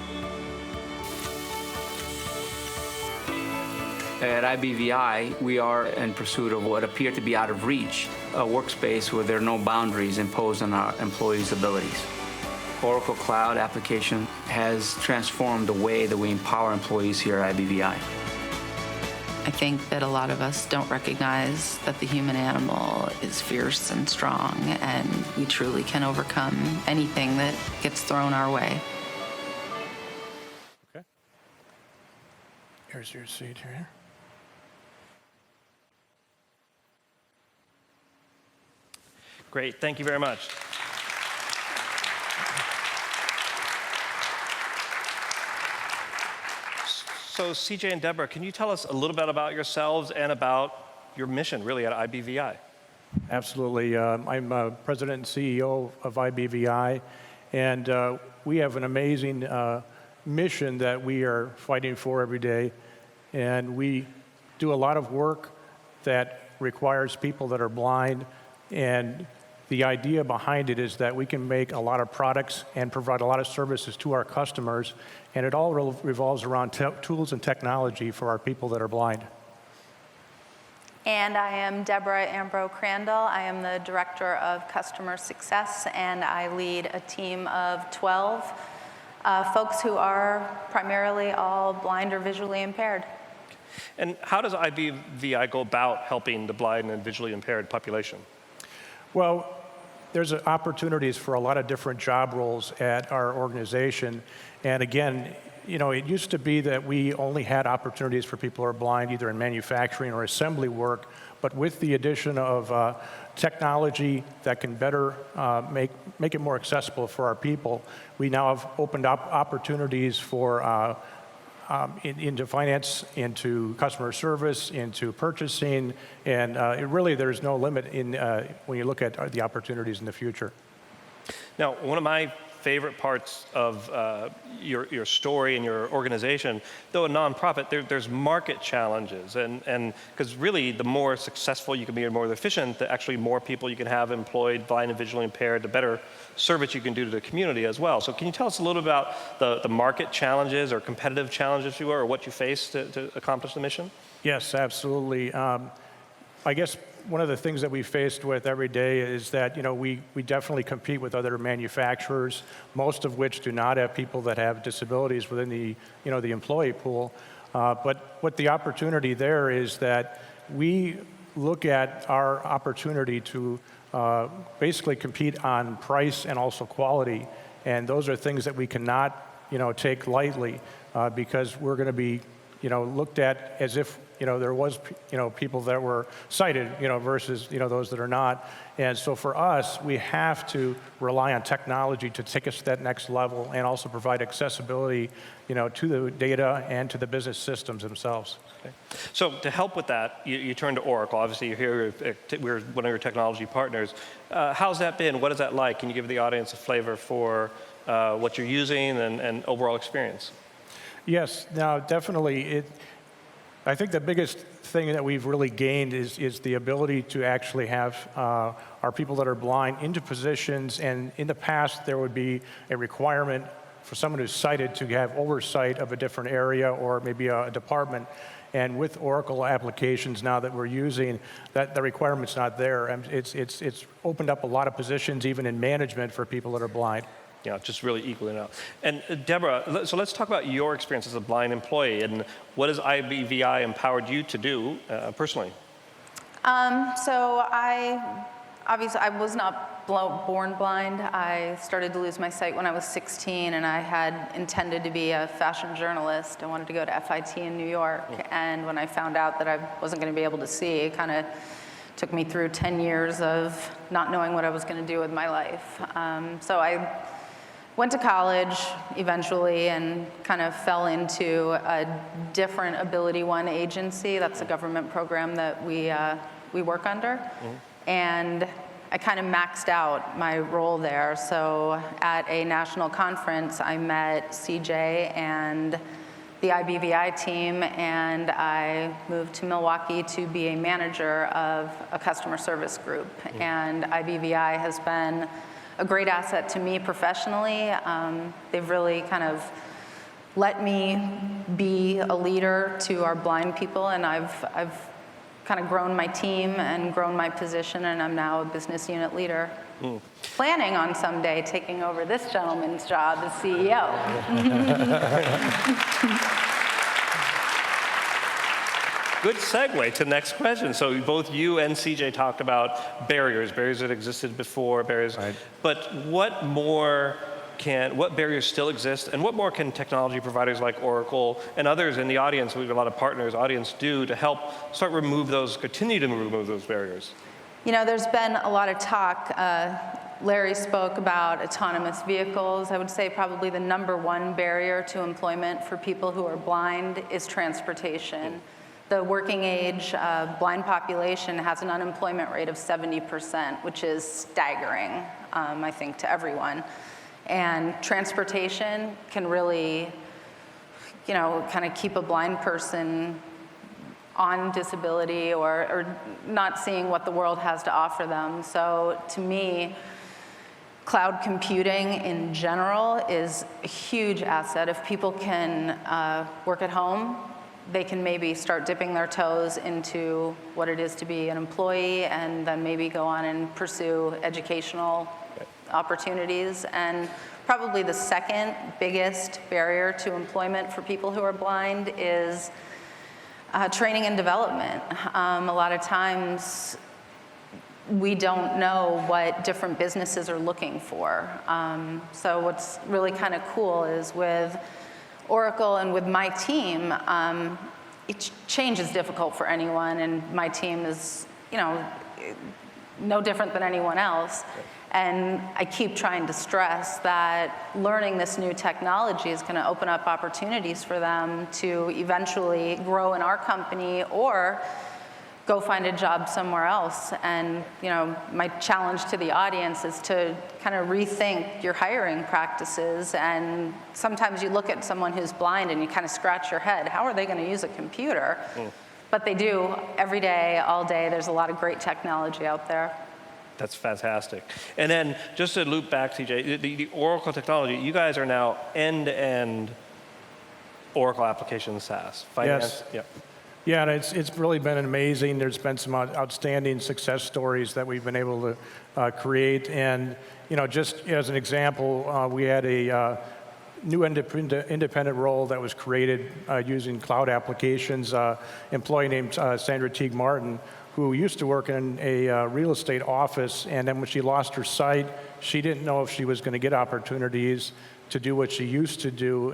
At IBVI, we are in pursuit of what appear to be out of reach, a workspace where there are no boundaries imposed on our employees' abilities. Oracle Cloud application has transformed the way that we empower employees here at IBVI. I think that a lot of us don't recognize that the human animal is fierce and strong, and we truly can overcome anything that gets thrown our way. Okay. Here's your seat here. Great, thank you very much. So CJ and Deborah, can you tell us a little bit about yourselves and about your mission, really, at IBVI? Absolutely. I'm president and CEO of IBVI, and we have an amazing mission that we are fighting for every day, and we do a lot of work that requires people that are blind, and the idea behind it is that we can make a lot of products and provide a lot of services to our customers, and it all revolves around tools and technology for our people that are blind. And I am Deborah Amro Crandall. I am the Director of Customer Success, and I lead a team of 12 folks who are primarily all blind or visually impaired. And how does IBVI go about helping the blind and visually impaired population? Well, there's opportunities for a lot of different job roles at our organization. And again, you know, it used to be that we only had opportunities for people who are blind, either in manufacturing or assembly work. But with the addition of technology that can better make it more accessible for our people, we now have opened up opportunities for into finance, into customer service, into purchasing, and there's no limit in when you look at the opportunities in the future. Now, one of my favorite parts of your story and your organization, though a nonprofit, there's market challenges, and because really the more successful you can be and more efficient, the actually more people you can have employed, blind and visually impaired, the better service you can do to the community as well. So can you tell us a little bit about the market challenges or competitive challenges, if you will, or what you face to accomplish the mission? Yes, absolutely. I guess one of the things that we faced with every day is that, you know, we definitely compete with other manufacturers, most of which do not have people that have disabilities within the, you know, the employee pool. But what the opportunity there is that we look at our opportunity to basically compete on price and also quality, and those are things that we cannot, you know, take lightly because we're going to be, you know, looked at as if, you know, there was, you know, people that were sighted, you know, versus, you know, those that are not. And so for us, we have to rely on technology to take us to that next level and also provide accessibility, you know, to the data and to the business systems themselves. Okay. So to help with that, you turn to Oracle. Obviously, you're here, we're one of your technology partners. How's that been? What is that like? Can you give the audience a flavor for what you're using and overall experience? Yes, now definitely. I think the biggest thing that we've really gained is the ability to actually have our people that are blind into positions, and in the past there would be a requirement for someone who's sighted to have oversight of a different area or maybe a department. And with Oracle applications now that we're using, that the requirement's not there. And it's opened up a lot of positions, even in management, for people that are blind. Yeah, just really equaling it out. And Deborah, so let's talk about your experience as a blind employee, and what has IBVI empowered you to do personally? So obviously, I was not born blind. I started to lose my sight when I was 16, and I had intended to be a fashion journalist. I wanted to go to FIT in New York, and when I found out that I wasn't going to be able to see, it kind of took me through 10 years of not knowing what I was going to do with my life. So I went to college eventually and kind of fell into a different Ability One agency. That's a government program that we work under. And I kind of maxed out my role there. So at a national conference, I met CJ and the IBVI team, and I moved to Milwaukee to be a manager of a customer service group. And IBVI has been a great asset to me professionally. They've really kind of let me be a leader to our blind people, and I've kind of grown my team and grown my position, and I'm now a business unit leader. Planning on someday taking over this gentleman's job as CEO. Good segue to the next question. So both you and CJ talked about barriers that existed before, barriers. Right. But what barriers still exist, and what more can technology providers like Oracle and others in the audience, we have a lot of partners, audience, do to help continue to remove those barriers? You know, there's been a lot of talk. Larry spoke about autonomous vehicles. I would say probably the #1 barrier to employment for people who are blind is transportation. The working age blind population has an unemployment rate of 70%, which is staggering, I think, to everyone. And transportation can really, kind of keep a blind person on disability or not seeing what the world has to offer them. So to me, cloud computing in general is a huge asset. If people can work at home, they can maybe start dipping their toes into what it is to be an employee, and then maybe go on and pursue educational opportunities. And probably the second biggest barrier to employment for people who are blind is training and development. A lot of times we don't know what different businesses are looking for. So what's really kind of cool is with Oracle and with my team, change is difficult for anyone, and my team is, no different than anyone else. And I keep trying to stress that learning this new technology is going to open up opportunities for them to eventually grow in our company or go find a job somewhere else. And my challenge to the audience is to kind of rethink your hiring practices. And sometimes you look at someone who's blind and you kind of scratch your head, how are they going to use a computer? But they do every day, all day. There's a lot of great technology out there. That's fantastic. And then just to loop back, CJ, the Oracle technology, you guys are now end-to-end Oracle application SaaS. Finance. Yes. Yep. Yeah, and it's really been amazing. There's been some outstanding success stories that we've been able to create. And just as an example, we had a new independent role that was created using cloud applications. Employee named Sandra Teague Martin, who used to work in a real estate office, and then when she lost her sight, she didn't know if she was going to get opportunities to do what she used to do.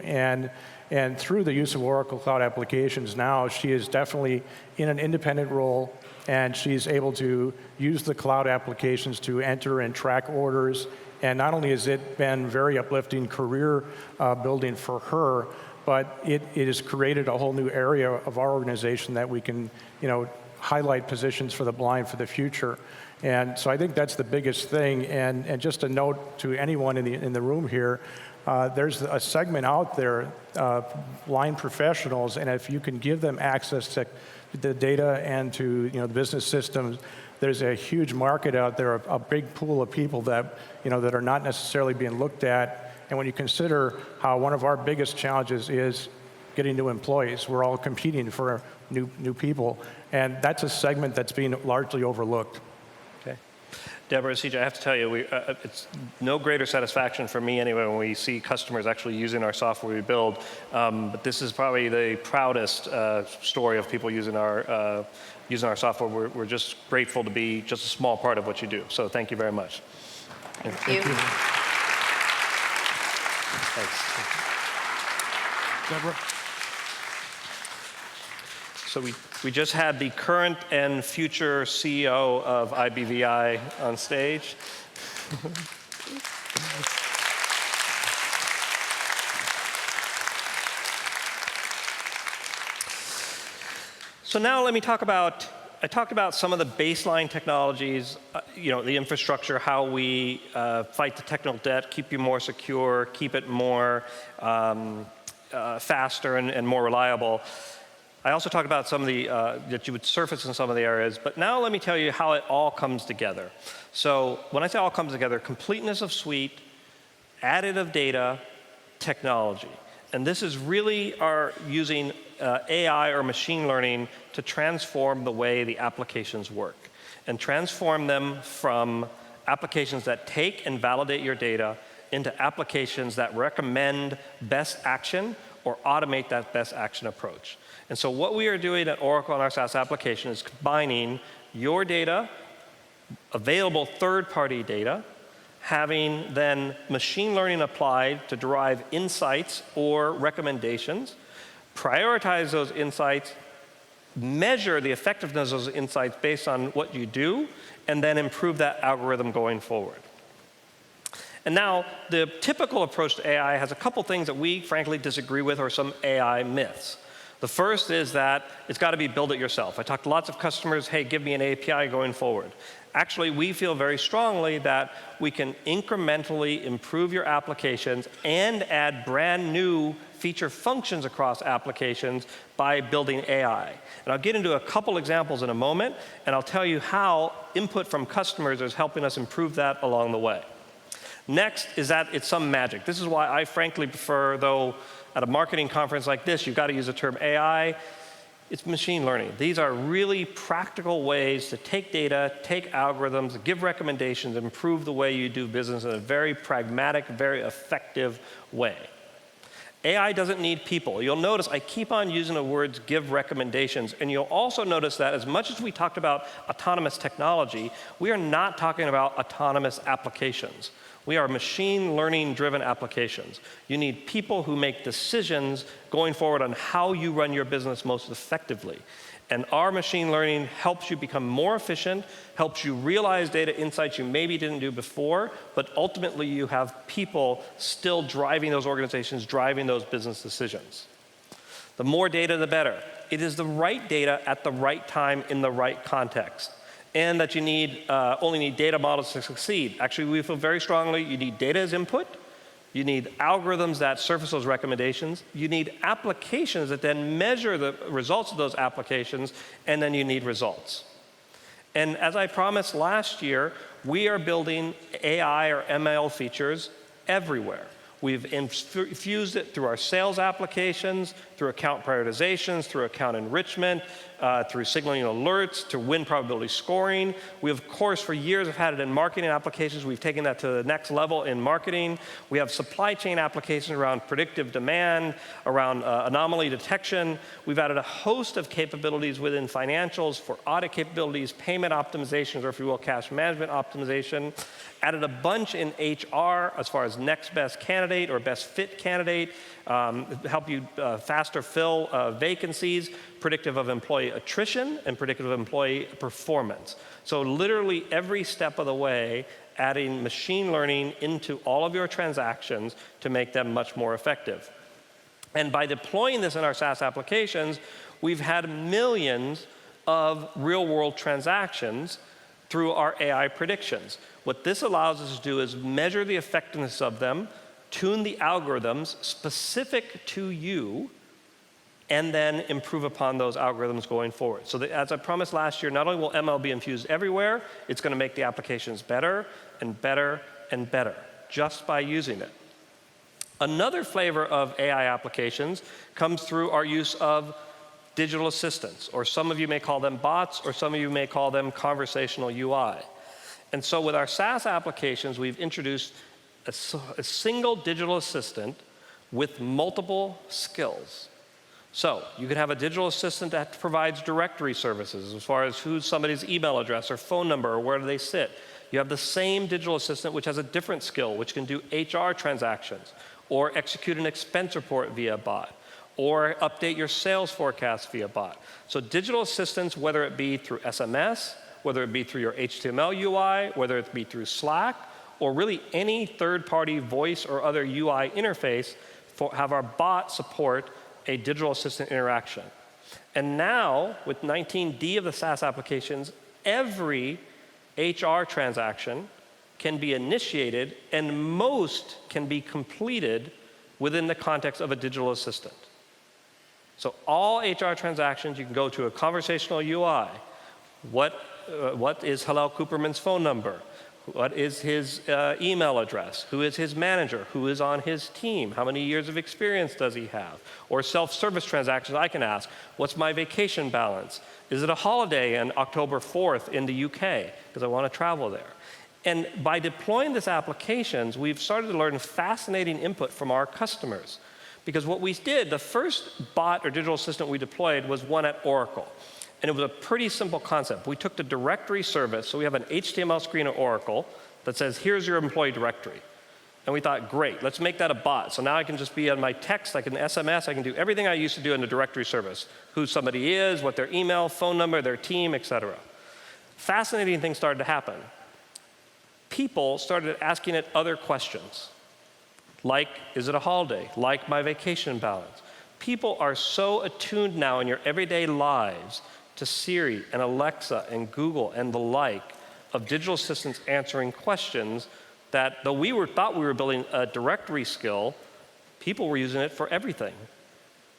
And through the use of Oracle Cloud Applications now, she is definitely in an independent role, and she's able to use the cloud applications to enter and track orders. And not only has it been very uplifting career building for her, but it has created a whole new area of our organization that we can, highlight positions for the blind for the future. And so I think that's the biggest thing. And just a note to anyone in the room here, there's a segment out there, blind professionals, and if you can give them access to the data and to the business systems, there's a huge market out there, a big pool of people that that are not necessarily being looked at And when you consider how one of our biggest challenges is getting new employees, we're all competing for new people, and that's a segment that's being largely overlooked. Okay. Deborah, CJ, I have to tell you, it's no greater satisfaction for me anyway when we see customers actually using our software we build. But this is probably the proudest story of people using our software. We're just grateful to be just a small part of what you do. So thank you very much. Thank you. Thanks. Deborah? So we just had the current and future CEO of IBVI on stage. So now let me talk about, I talked about some of the baseline technologies, the infrastructure, how we fight the technical debt, keep you more secure, keep it more faster and more reliable. I also talked about some of the, that you would surface in some of the areas, but now let me tell you how it all comes together. So when I say all comes together, completeness of suite, additive data, technology. And this is really our using AI or machine learning to transform the way the applications work and transform them from applications that take and validate your data into applications that recommend best action or automate that best action approach. And so what we are doing at Oracle on our SaaS application is combining your data, available third-party data, having then machine learning applied to derive insights or recommendations, prioritize those insights, measure the effectiveness of those insights based on what you do, and then improve that algorithm going forward. And now, the typical approach to AI has a couple things that we frankly disagree with, or some AI myths. The first is that it's got to be build it yourself. I talked to lots of customers, hey, give me an API going forward. Actually, we feel very strongly that we can incrementally improve your applications and add brand new feature functions across applications by building AI. And I'll get into a couple examples in a moment, and I'll tell you how input from customers is helping us improve that along the way. Next is that it's some magic. This is why I frankly prefer, though, at a marketing conference like this, you've got to use the term AI. It's machine learning. These are really practical ways to take data, take algorithms, give recommendations, improve the way you do business in a very pragmatic, very effective way. AI doesn't need people. You'll notice I keep on using the words give recommendations, and you'll also notice that as much as we talked about autonomous technology, we are not talking about autonomous applications. We are machine learning driven applications. You need people who make decisions going forward on how you run your business most effectively. And our machine learning helps you become more efficient, helps you realize data insights you maybe didn't do before, but ultimately you have people still driving those organizations, driving those business decisions. The more data, the better. It is the right data at the right time in the right context. And that you only need data models to succeed. Actually, we feel very strongly you need data as input, you need algorithms that surface those recommendations, you need applications that then measure the results of those applications, and then you need results. And as I promised last year, we are building AI or ML features everywhere. We've infused it through our sales applications, through account prioritizations, through account enrichment, through signaling alerts, to win probability scoring. We, of course, for years have had it in marketing applications. We've taken that to the next level in marketing. We have supply chain applications around predictive demand, around anomaly detection. We've added a host of capabilities within financials for audit capabilities, payment optimizations, or if you will, cash management optimization. Added a bunch in HR as far as next best candidate or best fit candidate, help you faster fill vacancies, predictive of employee attrition, and predictive of employee performance. So literally every step of the way, adding machine learning into all of your transactions to make them much more effective. And by deploying this in our SaaS applications, we've had millions of real-world transactions through our AI predictions. What this allows us to do is measure the effectiveness of them, tune the algorithms specific to you, and then improve upon those algorithms going forward. So that, as I promised last year, not only will ML be infused everywhere, it's going to make the applications better and better and better just by using it. Another flavor of AI applications comes through our use of digital assistants, or some of you may call them bots, or some of you may call them conversational UI. And so with our SaaS applications, we've introduced a single digital assistant with multiple skills. So you could have a digital assistant that provides directory services as far as who's somebody's email address or phone number or where do they sit. You have the same digital assistant which has a different skill, which can do HR transactions or execute an expense report via bot or update your sales forecast via bot. So digital assistants, whether it be through SMS, whether it be through your HTML UI, whether it be through Slack, or really any third-party voice or other UI interface, have our bot support a digital assistant interaction. And now, with 19D of the SaaS applications, every HR transaction can be initiated and most can be completed within the context of a digital assistant. So all HR transactions, you can go to a conversational UI. What is Hillel Cooperman's phone number? What is his email address? Who is his manager? Who is on his team? How many years of experience does he have? Or self-service transactions, I can ask, what's my vacation balance? Is it a holiday on October 4th in the UK? Because I want to travel there. And by deploying these applications, we've started to learn fascinating input from our customers. Because what we did, the first bot or digital assistant we deployed was one at Oracle. And it was a pretty simple concept. We took the directory service, so we have an HTML screen at Oracle that says, here's your employee directory. And we thought, great, let's make that a bot. So now I can just be on my text, I can SMS, I can do everything I used to do in the directory service. Who somebody is, what their email, phone number, their team, et cetera. Fascinating things started to happen. People started asking it other questions. Like, is it a holiday? Like my vacation balance. People are so attuned now in your everyday lives to Siri and Alexa and Google and the like of digital assistants answering questions that though we thought we were building a directory skill, people were using it for everything.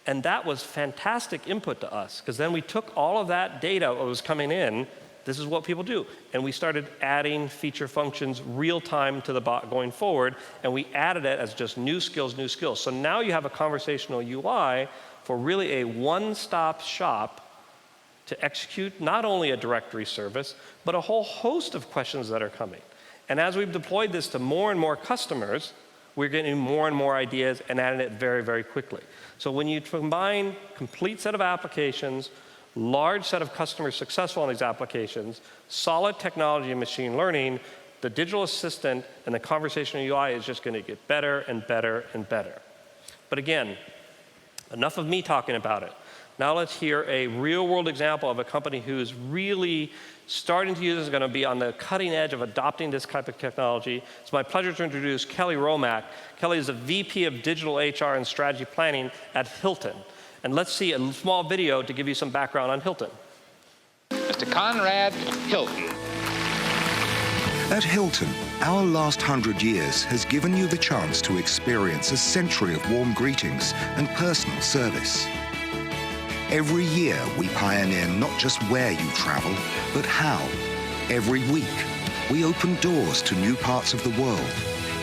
And that was fantastic input to us, because then we took all of that data that was coming in, this is what people do, and we started adding feature functions real time to the bot going forward, and we added it as just new skills, new skills. So now you have a conversational UI for really a one-stop shop to execute not only a directory service, but a whole host of questions that are coming. And as we've deployed this to more and more customers, we're getting more and more ideas and adding it very, very quickly. So when you combine complete set of applications, large set of customers successful on these applications, solid technology and machine learning, the digital assistant and the conversational UI is just going to get better and better and better. But again, enough of me talking about it. Now let's hear a real-world example of a company who's really starting to use this, is going to be on the cutting edge of adopting this type of technology. It's my pleasure to introduce Kelly Romack. Kelly is the VP of Digital HR and Strategy Planning at Hilton. And let's see a small video to give you some background on Hilton. Mr. Conrad Hilton. At Hilton, our last 100 years has given you the chance to experience a century of warm greetings and personal service. Every year, we pioneer not just where you travel, but how. Every week, we open doors to new parts of the world.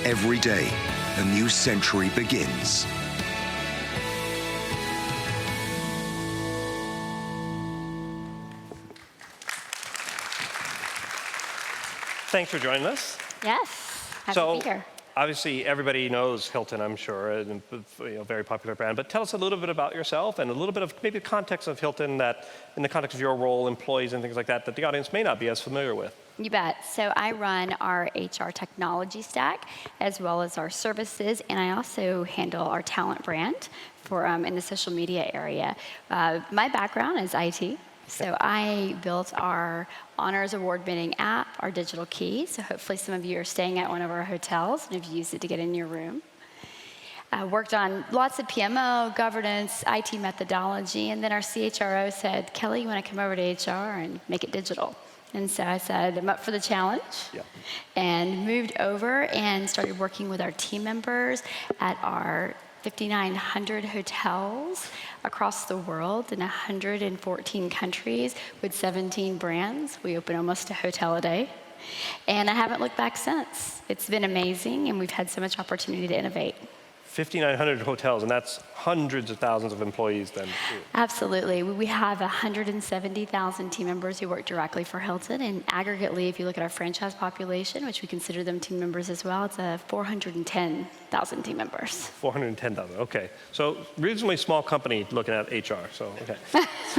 Every day, a new century begins. Thanks for joining us. Yes, happy to be here. Obviously, everybody knows Hilton, I'm sure, and very popular brand. But tell us a little bit about yourself and a little bit of maybe the context of Hilton, that in the context of your role, employees, and things like that, that the audience may not be as familiar with. You bet. So I run our HR technology stack as well as our services, and I also handle our talent brand for in the social media area. My background is IT. So I built our Honors Award-winning app, our digital key. So hopefully some of you are staying at one of our hotels and have used it to get in your room. I worked on lots of PMO, governance, IT methodology, and then our CHRO said, Kelly, you want to come over to HR and make it digital? And so I said, I'm up for the challenge, and moved over and started working with our team members at our 5,900 hotels across the world in 114 countries with 17 brands. We open almost a hotel a day. And I haven't looked back since. It's been amazing, and we've had so much opportunity to innovate. 5,900 hotels, and that's hundreds of thousands of employees then. Absolutely. We have 170,000 team members who work directly for Hilton, and aggregately, if you look at our franchise population, which we consider them team members as well, it's 410,000 team members. 410,000, okay. So reasonably small company looking at HR, so okay.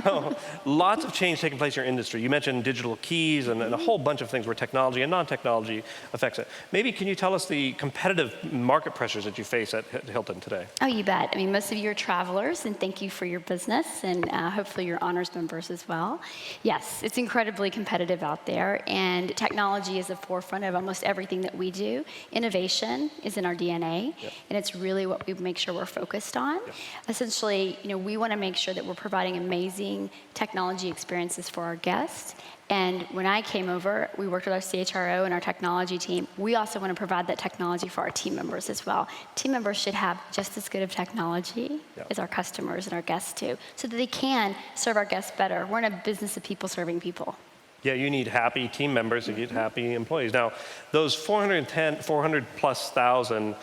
So lots of change taking place in your industry. You mentioned digital keys and a whole bunch of things where technology and non-technology affects it. Maybe can you tell us the competitive market pressures that you face at Hilton today? Oh, you bet. I mean, most of you are travelers, and thank you for your business, and hopefully your honors members as well. Yes, it's incredibly competitive out there, and technology is the forefront of almost everything that we do. Innovation is in our DNA, and it's really what we make sure we're focused on. Essentially, we want to make sure that we're providing amazing technology experiences for our guests. And when I came over, we worked with our CHRO and our technology team. We also want to provide that technology for our team members as well. Team members should have just as good of technology as our customers and our guests do, so that they can serve our guests better. We're in a business of people serving people. Yeah, you need happy team members, you need happy employees. Now, those 400 plus thousand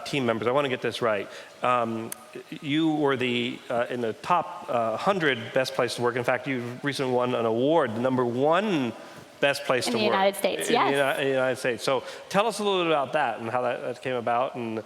team members, I want to get this right. You were in the top 100 best places to work. In fact, you recently won an award, the #1 best place to work. In the United States, yes. In the United States. So tell us a little bit about that and how that came about, and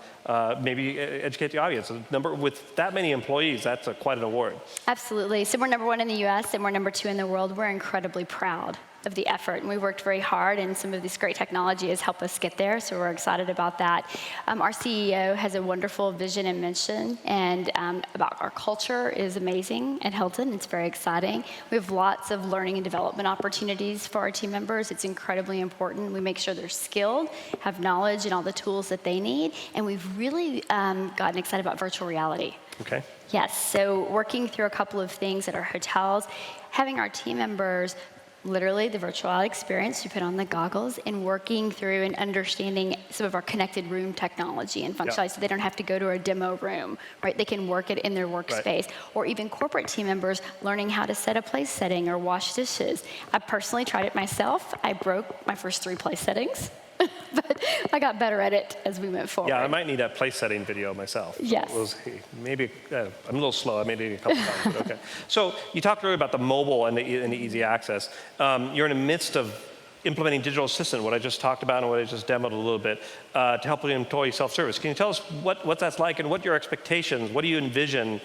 maybe educate the audience. With that many employees, that's quite an award. Absolutely. So we're #1 in the US and we're #2 in the world. We're incredibly proud of the effort, and we worked very hard, and some of this great technology has helped us get there, so we're excited about that. Our CEO has a wonderful vision and mission, and about our culture is amazing at Hilton. It's very exciting. We have lots of learning and development opportunities for our team members. It's incredibly important. We make sure they're skilled, have knowledge and all the tools that they need, and we've really gotten excited about virtual reality. Okay. Yes, so working through a couple of things at our hotels, having our team members literally the virtual reality experience, you put on the goggles, and working through and understanding some of our connected room technology and functionality, so they don't have to go to a demo room, right? They can work it in their workspace. Or even corporate team members learning how to set a place setting or wash dishes. I personally tried it myself. I broke my first 3 place settings. But I got better at it as we went forward. Yeah, I might need that place setting video myself. Yes. Maybe I'm a little slow. I may need it a couple times, but okay. So you talked earlier about the mobile and the easy access. You're in the midst of implementing digital assistant, what I just talked about and what I just demoed a little bit, to help with employee self-service. Can you tell us what that's like and what your expectations, what do you envision,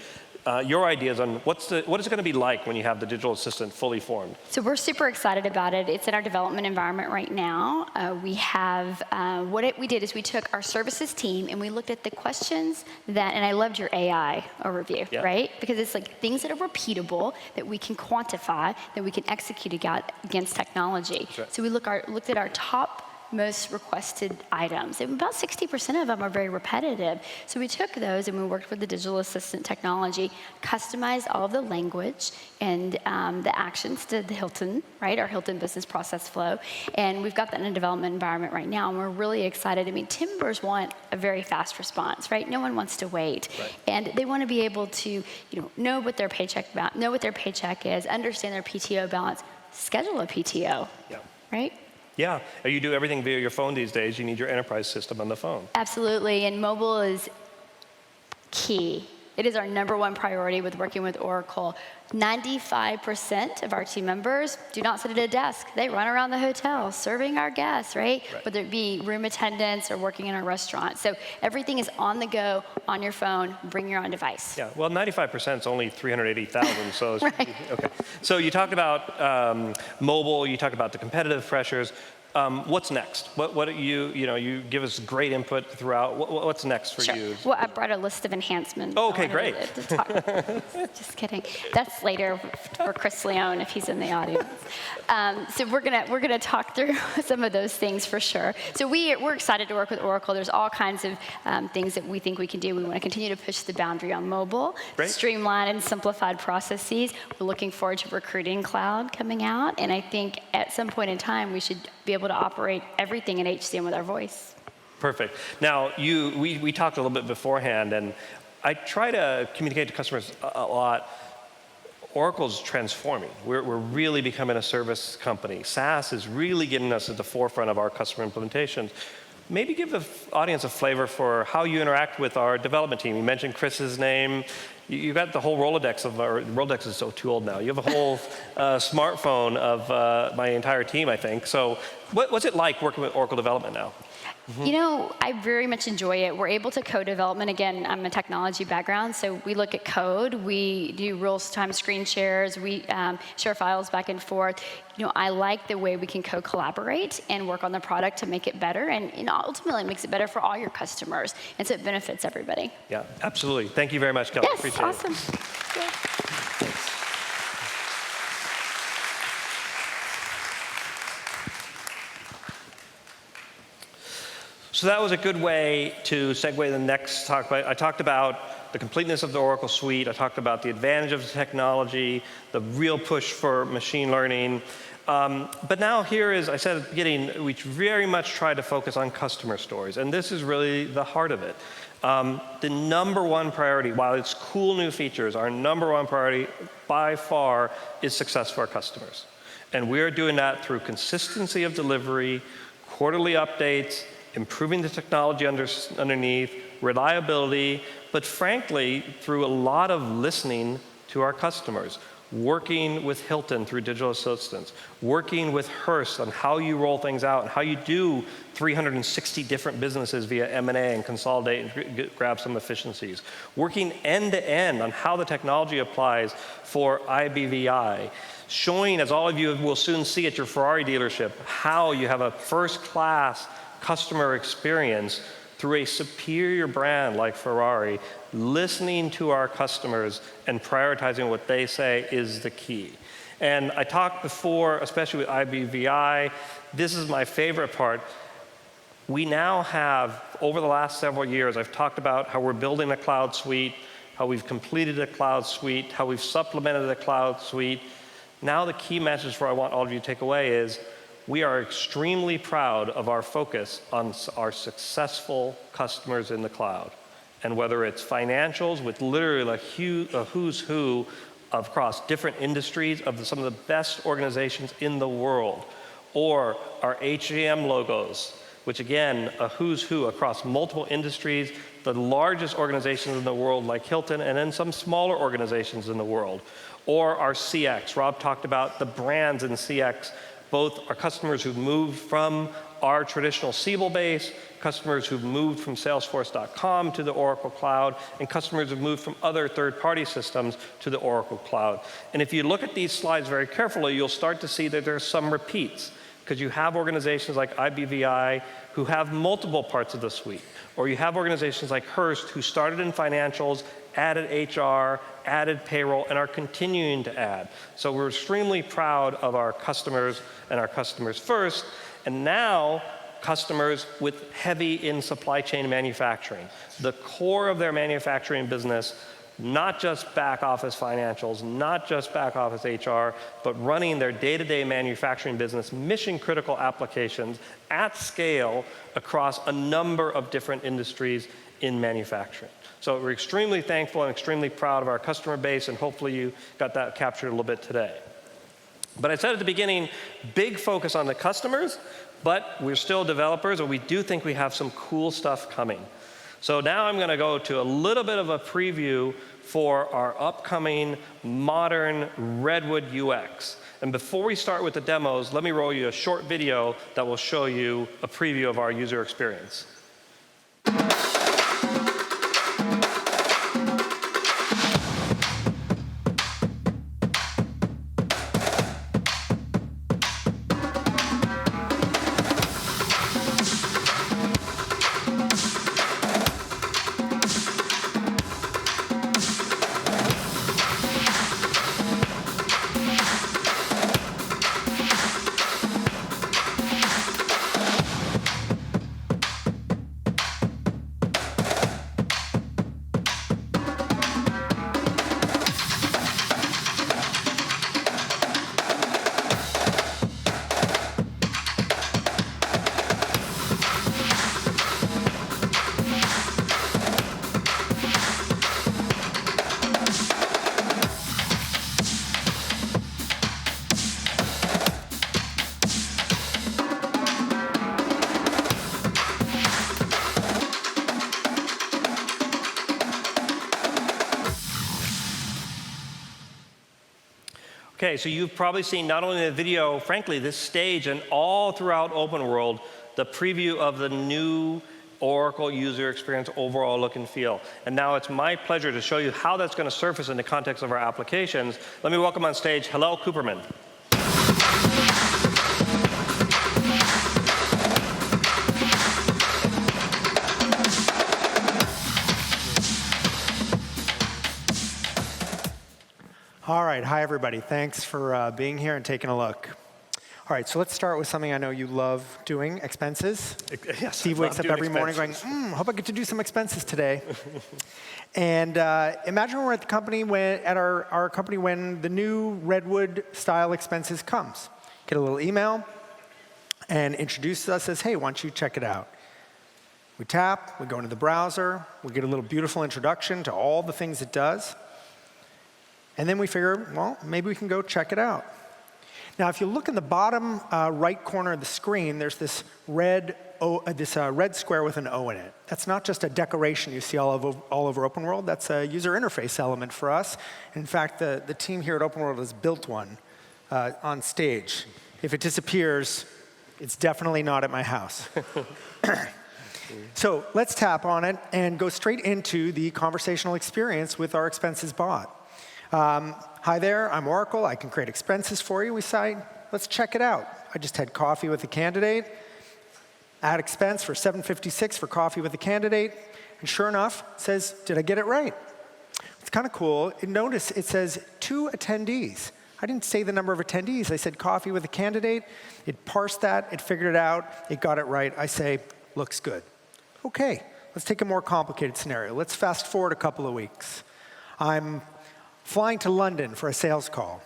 your ideas on what is it going to be like when you have the digital assistant fully formed? So we're super excited about it. It's in our development environment right now. We have, what we did is we took our services team and we looked at the questions that, and I loved your AI overview, right? Because it's like things that are repeatable, that we can quantify, that we can execute against technology. Right. So we looked at our top most requested items. And about 60% of them are very repetitive. So we took those and we worked with the digital assistant technology, customized all of the language and the actions to the Hilton, right? Our Hilton business process flow. And we've got that in a development environment right now, and we're really excited. I mean, team members want a very fast response, right? No one wants to wait. Right. And they want to be able to, know what their paycheck is, understand their PTO balance, schedule a PTO, right? Yeah, you do everything via your phone these days. You need your enterprise system on the phone. Absolutely, and mobile is key. It is our #1 priority with working with Oracle. 95% of our team members do not sit at a desk. They run around the hotel serving our guests, right? Whether it be room attendants or working in a restaurant. So everything is on the go, on your phone, bring your own device. Yeah, well, 95% is only 380,000, so okay. So you talked about mobile, you talked about the competitive pressures. What's next? What you give us great input throughout. What's next for you? Well, I brought a list of enhancements. Oh, okay, great. Just kidding. That's later for Chris Leone if he's in the audience. So we're gonna talk through some of those things for sure. So we're excited to work with Oracle. There's all kinds of things that we think we can do. We want to continue to push the boundary on mobile, streamline and simplified processes. We're looking forward to Recruiting Cloud coming out, and I think at some point in time we should be able to operate everything in HCM with our voice. Perfect. Now, we talked a little bit beforehand, and I try to communicate to customers a lot. Oracle's transforming. We're really becoming a service company. SaaS is really getting us at the forefront of our customer implementations. maybe give the audience a flavor for how you interact with our development team. You mentioned Chris's name. You've got the whole Rolodex of our, Rolodex is so too old now. You have a whole smartphone of my entire team, I think. So what's it like working with Oracle development now? You know, I very much enjoy it. We're able to co-development. Again, I'm a technology background, so we look at code. We do real-time screen shares. We share files back and forth. You know, I like the way we can co-collaborate and work on the product to make it better, and ultimately it makes it better for all your customers, and so it benefits everybody. Yeah, absolutely. Thank you very much, Kelly. Yes, Appreciate awesome. it. Yeah. So that was a good way to segue to the next talk. I talked about the completeness of the Oracle Suite. I talked about the advantage of the technology, the real push for machine learning. But now here is, I said at the beginning, we very much try to focus on customer stories. And this is really the heart of it. The number one priority, while it's cool new features, our number one priority by far is success for our customers. And we're doing that through consistency of delivery, quarterly updates, improving the technology underneath, reliability, but frankly, through a lot of listening to our customers, working with Hilton through digital assistants, working with Hearst on how you roll things out and how you do 360 different businesses via M&A and consolidate and grab some efficiencies, working end-to-end on how the technology applies for IBVI, showing, as all of you will soon see at your Ferrari dealership, how you have a first-class customer experience through a superior brand like Ferrari, listening to our customers and prioritizing what they say is the key. And I talked before, especially with IBVI, this is my favorite part. We now have, over the last several years, I've talked about how we're building a cloud suite, how we've completed a cloud suite, how we've supplemented a cloud suite. Now the key message for I want all of you to take away is we are extremely proud of our focus on our successful customers in the cloud. And whether it's financials with literally a who's who across different industries of some of the best organizations in the world, or our HCM logos, which again, a who's who across multiple industries, the largest organizations in the world like Hilton, and then some smaller organizations in the world, or our CX. Rob talked about the brands in CX, both our customers who've moved from our traditional Siebel base, customers who've moved from Salesforce.com to the Oracle Cloud, and customers who've moved from other third-party systems to the Oracle Cloud. And if you look at these slides very carefully, you'll start to see that there's some repeats, because you have organizations like IBVI who have multiple parts of the suite, or you have organizations like Hearst who started in financials, added HR, added payroll, and are continuing to add. So we're extremely proud of our customers and our customers first, and now customers with heavy in supply chain manufacturing. The core of their manufacturing business, not just back office financials, not just back office HR, but running their day-to-day manufacturing business, mission critical applications at scale across a number of different industries in manufacturing. So we're extremely thankful and extremely proud of our customer base, and hopefully you got that captured a little bit today. But I said at the beginning, big focus on the customers, but we're still developers, and we do think we have some cool stuff coming. So now I'm going to go to a little bit of a preview for our upcoming modern Redwood UX. And before we start with the demos, let me roll you a short video that will show you a preview of our user experience. Okay, so you've probably seen not only the video, frankly, this stage, and all throughout OpenWorld, the preview of the new Oracle user experience overall look and feel. And now it's my pleasure to show you how that's going to surface in the context of our applications. Let me welcome on stage Hillel Cooperman. All right, hi everybody. Thanks for being here and taking a look. All right, so let's start with something I know you love doing, expenses. Yes, Steve wakes up every morning going, hope I get to do some expenses today. And imagine we're at the company at our company when the new Redwood style expenses comes. Get a little email and introduces us as, hey, why don't you check it out? We tap, we go into the browser, we get a little beautiful introduction to all the things it does. And then we figure, well, maybe we can go check it out. Now, if you look in the bottom right corner of the screen, there's this red square with an O in it. That's not just a decoration you see all over OpenWorld. That's a user interface element for us. In fact, the team here at OpenWorld has built one on stage. If it disappears, it's definitely not at my house. So let's tap on it and go straight into the conversational experience with our expenses bot. Hi there, I'm Oracle. I can create expenses for you. We say, let's check it out. I just had coffee with a candidate. Add expense for $7.56 for coffee with a candidate. And sure enough, it says, did I get it right? It's kind of cool. Notice it says 2 attendees. I didn't say the number of attendees. I said coffee with a candidate. It parsed that. It figured it out. It got it right. I say, looks good. OK, let's take a more complicated scenario. Let's fast forward a couple of weeks. I'm flying to London for a sales call.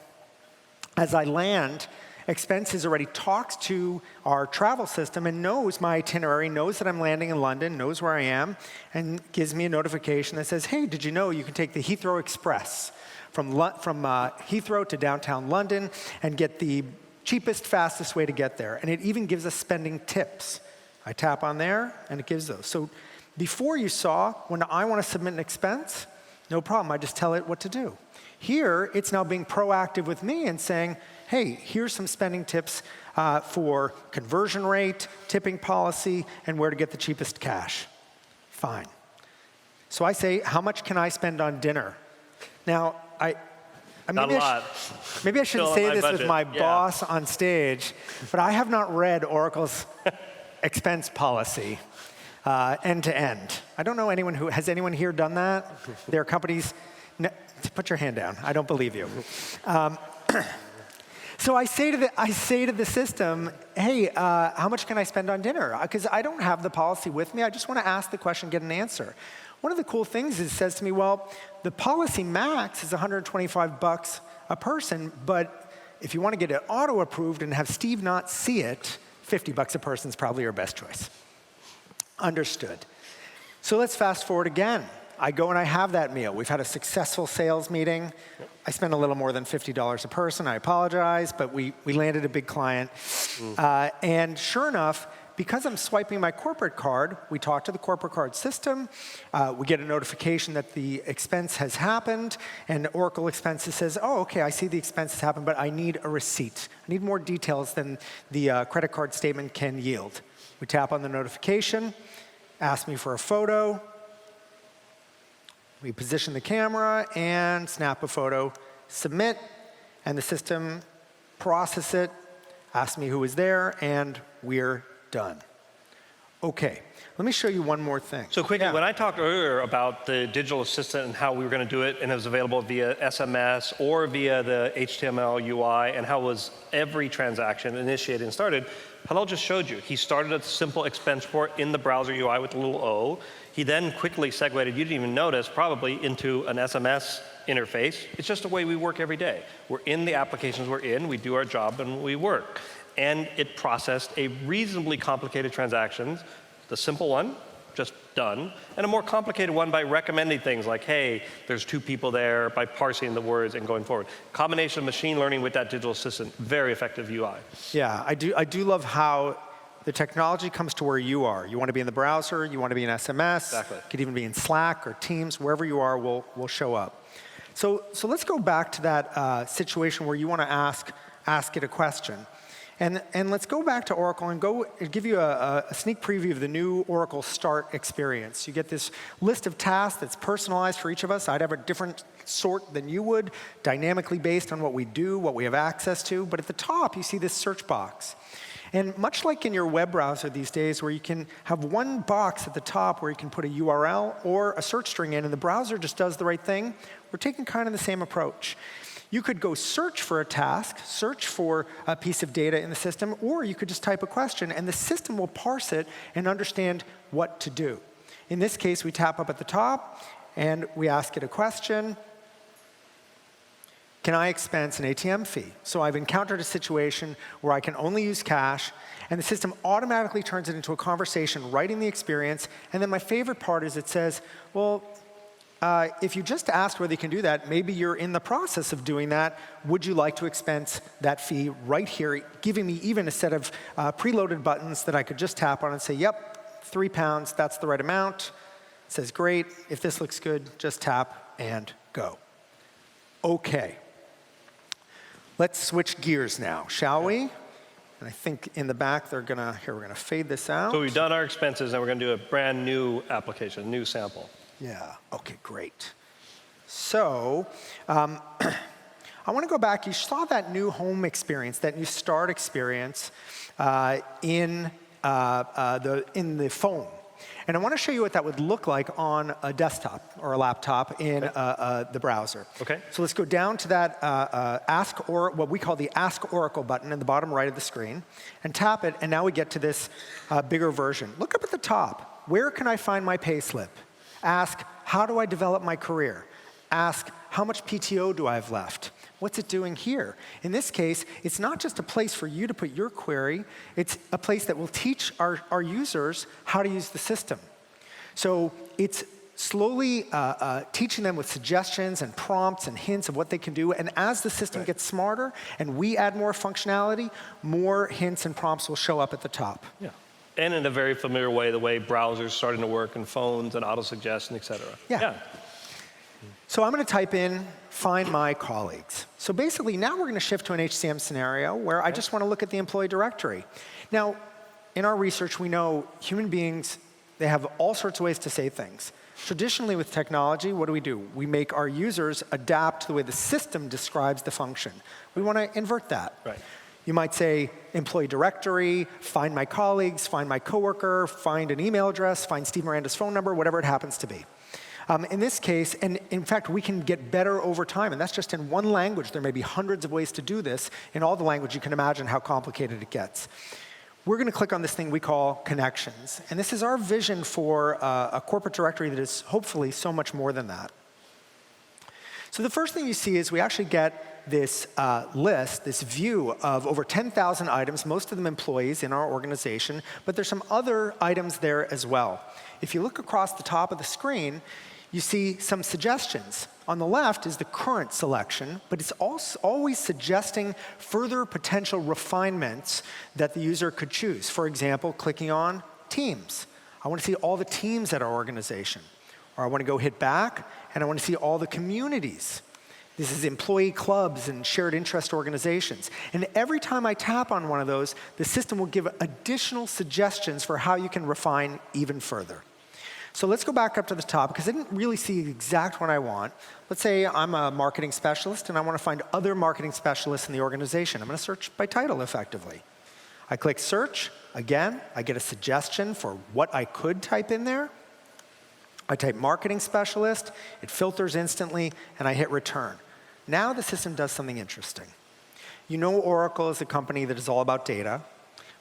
As I land, Expenses already talks to our travel system and knows my itinerary, knows that I'm landing in London, knows where I am, and gives me a notification that says, hey, did you know you can take the Heathrow Express from Heathrow to downtown London and get the cheapest, fastest way to get there. And it even gives us spending tips. I tap on there, and it gives those. So before you saw, when I want to submit an expense, no problem. I just tell it what to do. Here, it's now being proactive with me and saying, hey, here's some spending tips for conversion rate, tipping policy, and where to get the cheapest cash. Fine. So I say, how much can I spend on dinner? Now, Not a lot. Maybe I shouldn't say this with my boss on stage, but I have not read Oracle's expense policy end to end. I don't know anyone who, has anyone here done that? There are companies, put your hand down, I don't believe you. So I say to the system, hey, how much can I spend on dinner? Because I don't have the policy with me, I just want to ask the question, get an answer. One of the cool things is it says to me, well, the policy max is $125 a person, but if you want to get it auto-approved and have Steve not see it, $50 a person is probably your best choice. Understood. So let's fast forward again. I go and I have that meal. We've had a successful sales meeting. I spent a little more than $50 a person. I apologize, but we landed a big client. And sure enough, because I'm swiping my corporate card, we talk to the corporate card system. We get a notification that the expense has happened. And Oracle Expenses says, oh, OK, I see the expense has happened, but I need a receipt. I need more details than the credit card statement can yield. We tap on the notification, ask me for a photo. We position the camera and snap a photo, submit, and the system processes it, asks me who was there, and we're done. OK, let me show you one more thing. So quickly, when I talked earlier about the digital assistant and how we were going to do it, and it was available via SMS or via the HTML UI, and how was every transaction initiated and started, Hillel just showed you. He started a simple expense report in the browser UI with a little O. He then quickly segued, you didn't even notice, probably into an SMS interface. It's just the way we work every day. We're in the applications we're in, we do our job, and we work. And it processed a reasonably complicated transaction, the simple one, just done, and a more complicated one by recommending things like, hey, there's 2 people there, by parsing the words and going forward. Combination of machine learning with that digital assistant, very effective UI. Yeah, I do love how the technology comes to where you are. You want to be in the browser, you want to be in SMS, exactly. Could even be in Slack or Teams, wherever you are will show up. So let's go back to that situation where you want to ask it a question. And let's go back to Oracle and give you a sneak preview of the new Oracle Start experience. You get this list of tasks that's personalized for each of us. I'd have a different sort than you would, dynamically based on what we do, what we have access to. But at the top, you see this search box. And much like in your web browser these days, where you can have one box at the top where you can put a URL or a search string in, and the browser just does the right thing, we're taking kind of the same approach. You could go search for a task, search for a piece of data in the system, or you could just type a question, and the system will parse it and understand what to do. In this case, we tap up at the top, and we ask it a question. Can I expense an ATM fee? So I've encountered a situation where I can only use cash, and the system automatically turns it into a conversation, writing the experience. And then my favorite part is it says, well, if you just asked whether you can do that, maybe you're in the process of doing that. Would you like to expense that fee right here, giving me even a set of preloaded buttons that I could just tap on and say, yep, £3, that's the right amount. It says, great. If this looks good, just tap and go. OK. Let's switch gears now, shall we? And I think in the back, we're going to fade this out. So we've done our expenses, and we're going to do a brand new application, new sample. Yeah, OK, great. So I want to go back. You saw that new home experience, that new start experience in the phone. And I want to show you what that would look like on a desktop or a laptop in the browser. OK. So let's go down to that what we call the Ask Oracle button in the bottom right of the screen, and tap it. And now we get to this bigger version. Look up at the top. Where can I find my pay slip? Ask, how do I develop my career? Ask, how much PTO do I have left? What's it doing here? In this case, it's not just a place for you to put your query. It's a place that will teach our users how to use the system. So it's slowly teaching them with suggestions and prompts and hints of what they can do. And as the system gets smarter and we add more functionality, more hints and prompts will show up at the top. Yeah. And in a very familiar way, the way browsers starting to work and phones and auto-suggestion, et cetera. Yeah. So I'm going to type in, find my colleagues. So basically, now we're going to shift to an HCM scenario where I just want to look at the employee directory. Now, in our research, we know human beings, they have all sorts of ways to say things. Traditionally, with technology, what do? We make our users adapt to the way the system describes the function. We want to invert that. Right. You might say employee directory, find my colleagues, find my coworker, find an email address, find Steve Miranda's phone number, whatever it happens to be. In this case, and in fact, we can get better over time, and that's just in one language. There may be hundreds of ways to do this. In all the language, you can imagine how complicated it gets. We're going to click on this thing we call connections. And this is our vision for a corporate directory that is hopefully so much more than that. So the first thing you see is we actually get this list, this view of over 10,000 items, most of them employees in our organization, but there's some other items there as well. If you look across the top of the screen, you see some suggestions. On the left is the current selection, but it's also always suggesting further potential refinements that the user could choose. For example, clicking on Teams. I want to see all the teams at our organization. Or I want to go hit back, and I want to see all the communities. This is employee clubs and shared interest organizations. And every time I tap on one of those, the system will give additional suggestions for how you can refine even further. So let's go back up to the top, because I didn't really see the exact one I want. Let's say I'm a marketing specialist, and I want to find other marketing specialists in the organization. I'm going to search by title effectively. I click search. Again, I get a suggestion for what I could type in there. I type marketing specialist. It filters instantly, and I hit return. Now the system does something interesting. You know Oracle is a company that is all about data.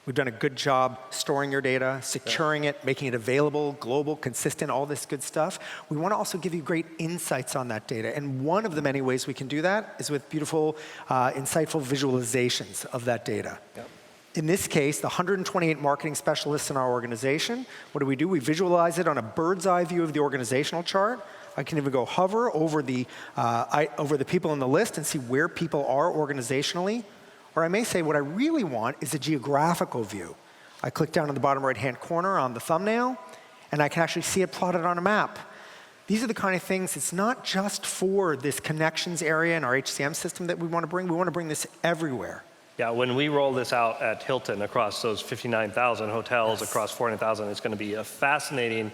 We've done a good job storing your data, securing it, making it available, global, consistent, all this good stuff. We want to also give you great insights on that data. And one of the many ways we can do that is with beautiful, insightful visualizations of that data. Yep. In this case, the 128 marketing specialists in our organization, what do? We visualize it on a bird's eye view of the organizational chart. I can even go hover over the people in the list and see where people are organizationally. Or I may say what I really want is a geographical view. I click down in the bottom right-hand corner on the thumbnail, and I can actually see it plotted on a map. These are the kind of things, it's not just for this connections area in our HCM system that we want to bring this everywhere. Yeah, when we roll this out at Hilton across those 59,000 hotels, across 400,000, it's going to be a fascinating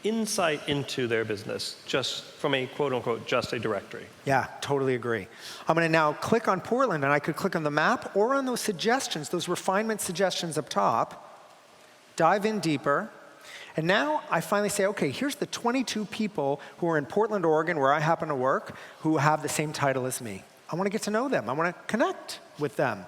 insight into their business, just from a quote-unquote just a directory. Yeah, totally agree. I'm going to now click on Portland, and I could click on the map or on those suggestions, those refinement suggestions up top, dive in deeper, and now I finally say, okay, here's the 22 people who are in Portland, Oregon, where I happen to work, who have the same title as me. I want to get to know them. I want to connect with them.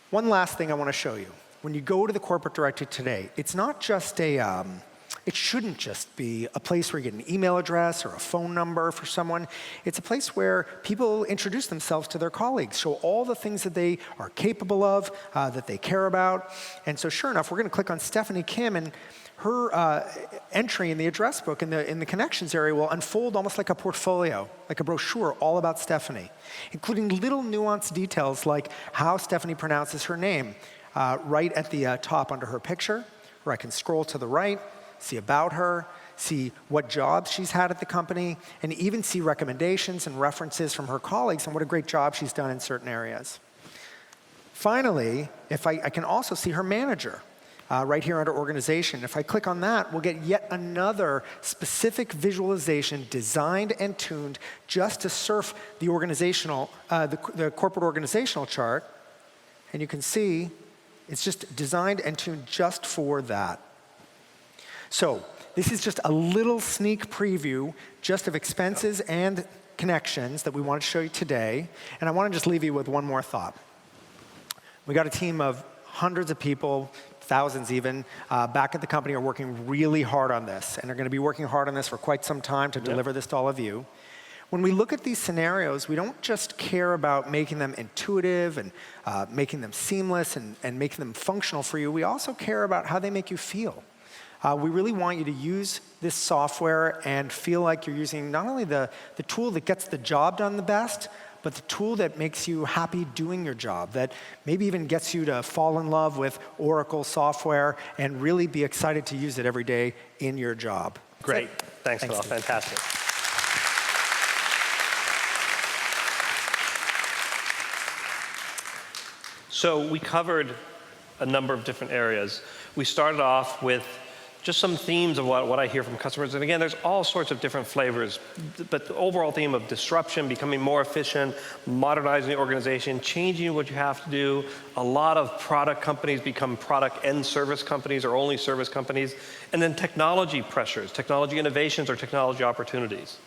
One last thing I want to show you. When you go to the corporate directory today, it's not just it shouldn't just be a place where you get an email address or a phone number for someone. It's a place where people introduce themselves to their colleagues, show all the things that they are capable of, that they care about. And so sure enough, we're going to click on Stephanie Kim, and her entry in the address book in the connections area will unfold almost like a portfolio, like a brochure all about Stephanie, including little nuanced details like how Stephanie pronounces her name right at the top under her picture, where I can scroll to the right, see about her, see what jobs she's had at the company, and even see recommendations and references from her colleagues on what a great job she's done in certain areas. Finally, I can also see her manager right here under organization. If I click on that, we'll get yet another specific visualization designed and tuned just to surf the organizational, the corporate organizational chart. And you can see it's just designed and tuned just for that. So this is just a little sneak preview just of expenses and connections that we want to show you today. And I want to just leave you with one more thought. We got a team of hundreds of people, thousands even, back at the company are working really hard on this. And they're going to be working hard on this for quite some time to deliver this to all of you. When we look at these scenarios, we don't just care about making them intuitive and making them seamless and making them functional for you. We also care about how they make you feel. We really want you to use this software and feel like you're using not only the tool that gets the job done the best, but the tool that makes you happy doing your job, that maybe even gets you to fall in love with Oracle software and really be excited to use it every day in your job. Great. Thanks, Phil. Fantastic. So we covered a number of different areas. We started off with just some themes of what I hear from customers. And again, there's all sorts of different flavors. But the overall theme of disruption, becoming more efficient, modernizing the organization, changing what you have to do. A lot of product companies become product and service companies or only service companies. And then technology pressures, technology innovations or technology opportunities.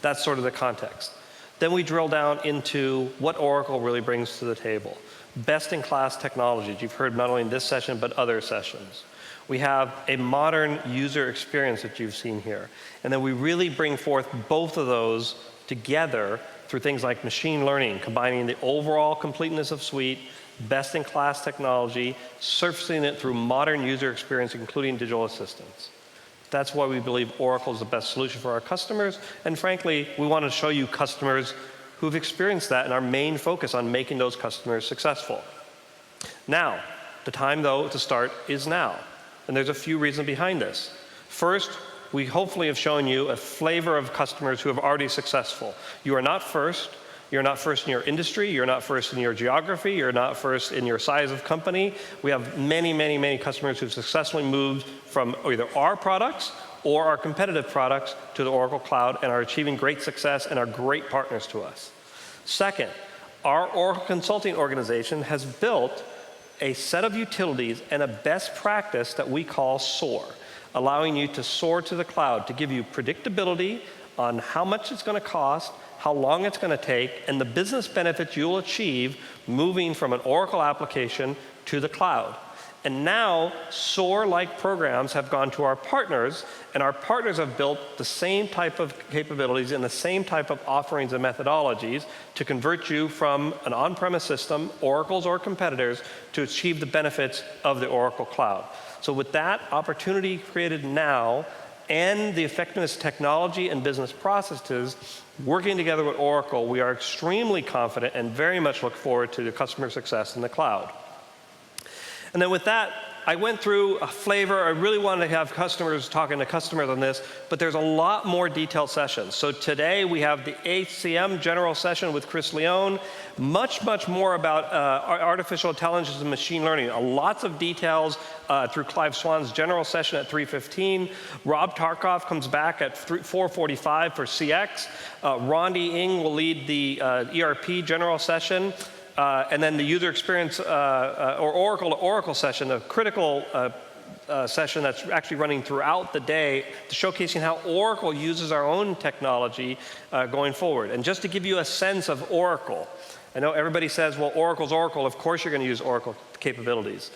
That's sort of the context. Then we drill down into what Oracle really brings to the table. Best-in-class technologies. You've heard not only in this session, but other sessions. We have a modern user experience that you've seen here. And then we really bring forth both of those together through things like machine learning, combining the overall completeness of suite, best-in-class technology, surfacing it through modern user experience, including digital assistants. That's why we believe Oracle is the best solution for our customers. And frankly, we want to show you customers who've experienced that and our main focus on making those customers successful. Now, the time, though, to start is now. And there's a few reasons behind this. First, we hopefully have shown you a flavor of customers who have already successful. You are not first. You're not first in your industry. You're not first in your geography. You're not first in your size of company. We have many, many, many customers who've successfully moved from either our products or our competitive products to the Oracle Cloud and are achieving great success and are great partners to us. Second, our Oracle Consulting organization has built a set of utilities and a best practice that we call SOAR, allowing you to soar to the cloud to give you predictability on how much it's going to cost, how long it's going to take, and the business benefits you'll achieve moving from an Oracle application to the cloud. And now, SOAR-like programs have gone to our partners, and our partners have built the same type of capabilities and the same type of offerings and methodologies to convert you from an on-premise system, Oracle's or competitors, to achieve the benefits of the Oracle Cloud. So with that opportunity created now, and the effectiveness of technology and business processes working together with Oracle, we are extremely confident and very much look forward to the customer success in the cloud. And then with that, I went through a flavor. I really wanted to have customers talking to customers on this, but there's a lot more detailed sessions. So today we have the HCM general session with Chris Leone, much more about artificial intelligence and machine learning. Lots of details through Clive Swan's general session at 3:15. Rob Tarkoff comes back at 4:45 for CX. Rondi Ng will lead the ERP general session. And then the user experience or Oracle to Oracle session, a critical session that's actually running throughout the day, to showcasing how Oracle uses our own technology going forward. And just to give you a sense of Oracle, I know everybody says, well, Oracle's Oracle. Of course you're going to use Oracle capabilities.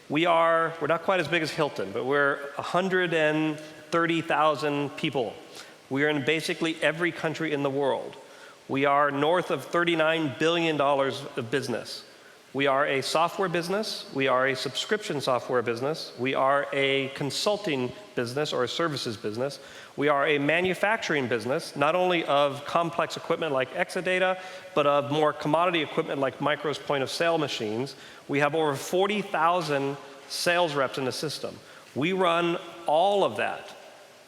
We're not quite as big as Hilton, but we're 130,000 people. We are in basically every country in the world. We are north of $39 billion of business. We are a software business. We are a subscription software business. We are a consulting business or a services business. We are a manufacturing business, not only of complex equipment like Exadata, but of more commodity equipment like Micro's point-of-sale machines. We have over 40,000 sales reps in the system. We run all of that.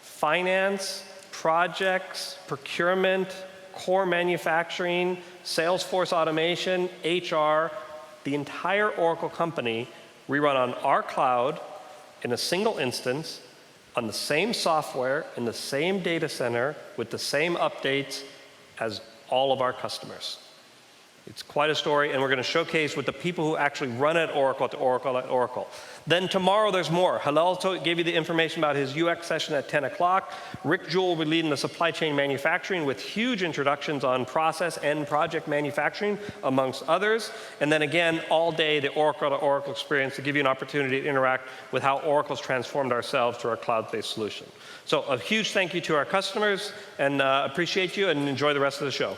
Finance, projects, procurement, core manufacturing, Salesforce automation, HR, the entire Oracle company, we run on our cloud in a single instance, on the same software, in the same data center, with the same updates as all of our customers. It's quite a story, and we're going to showcase with the people who actually run at Oracle. Then tomorrow there's more. Halal gave you the information about his UX session at 10 o'clock. Rick Jewell will be leading the supply chain manufacturing with huge introductions on process and project manufacturing, amongst others. And then again, all day, the Oracle to Oracle experience to give you an opportunity to interact with how Oracle's transformed ourselves through our cloud-based solution. So a huge thank you to our customers, and appreciate you, and enjoy the rest of the show.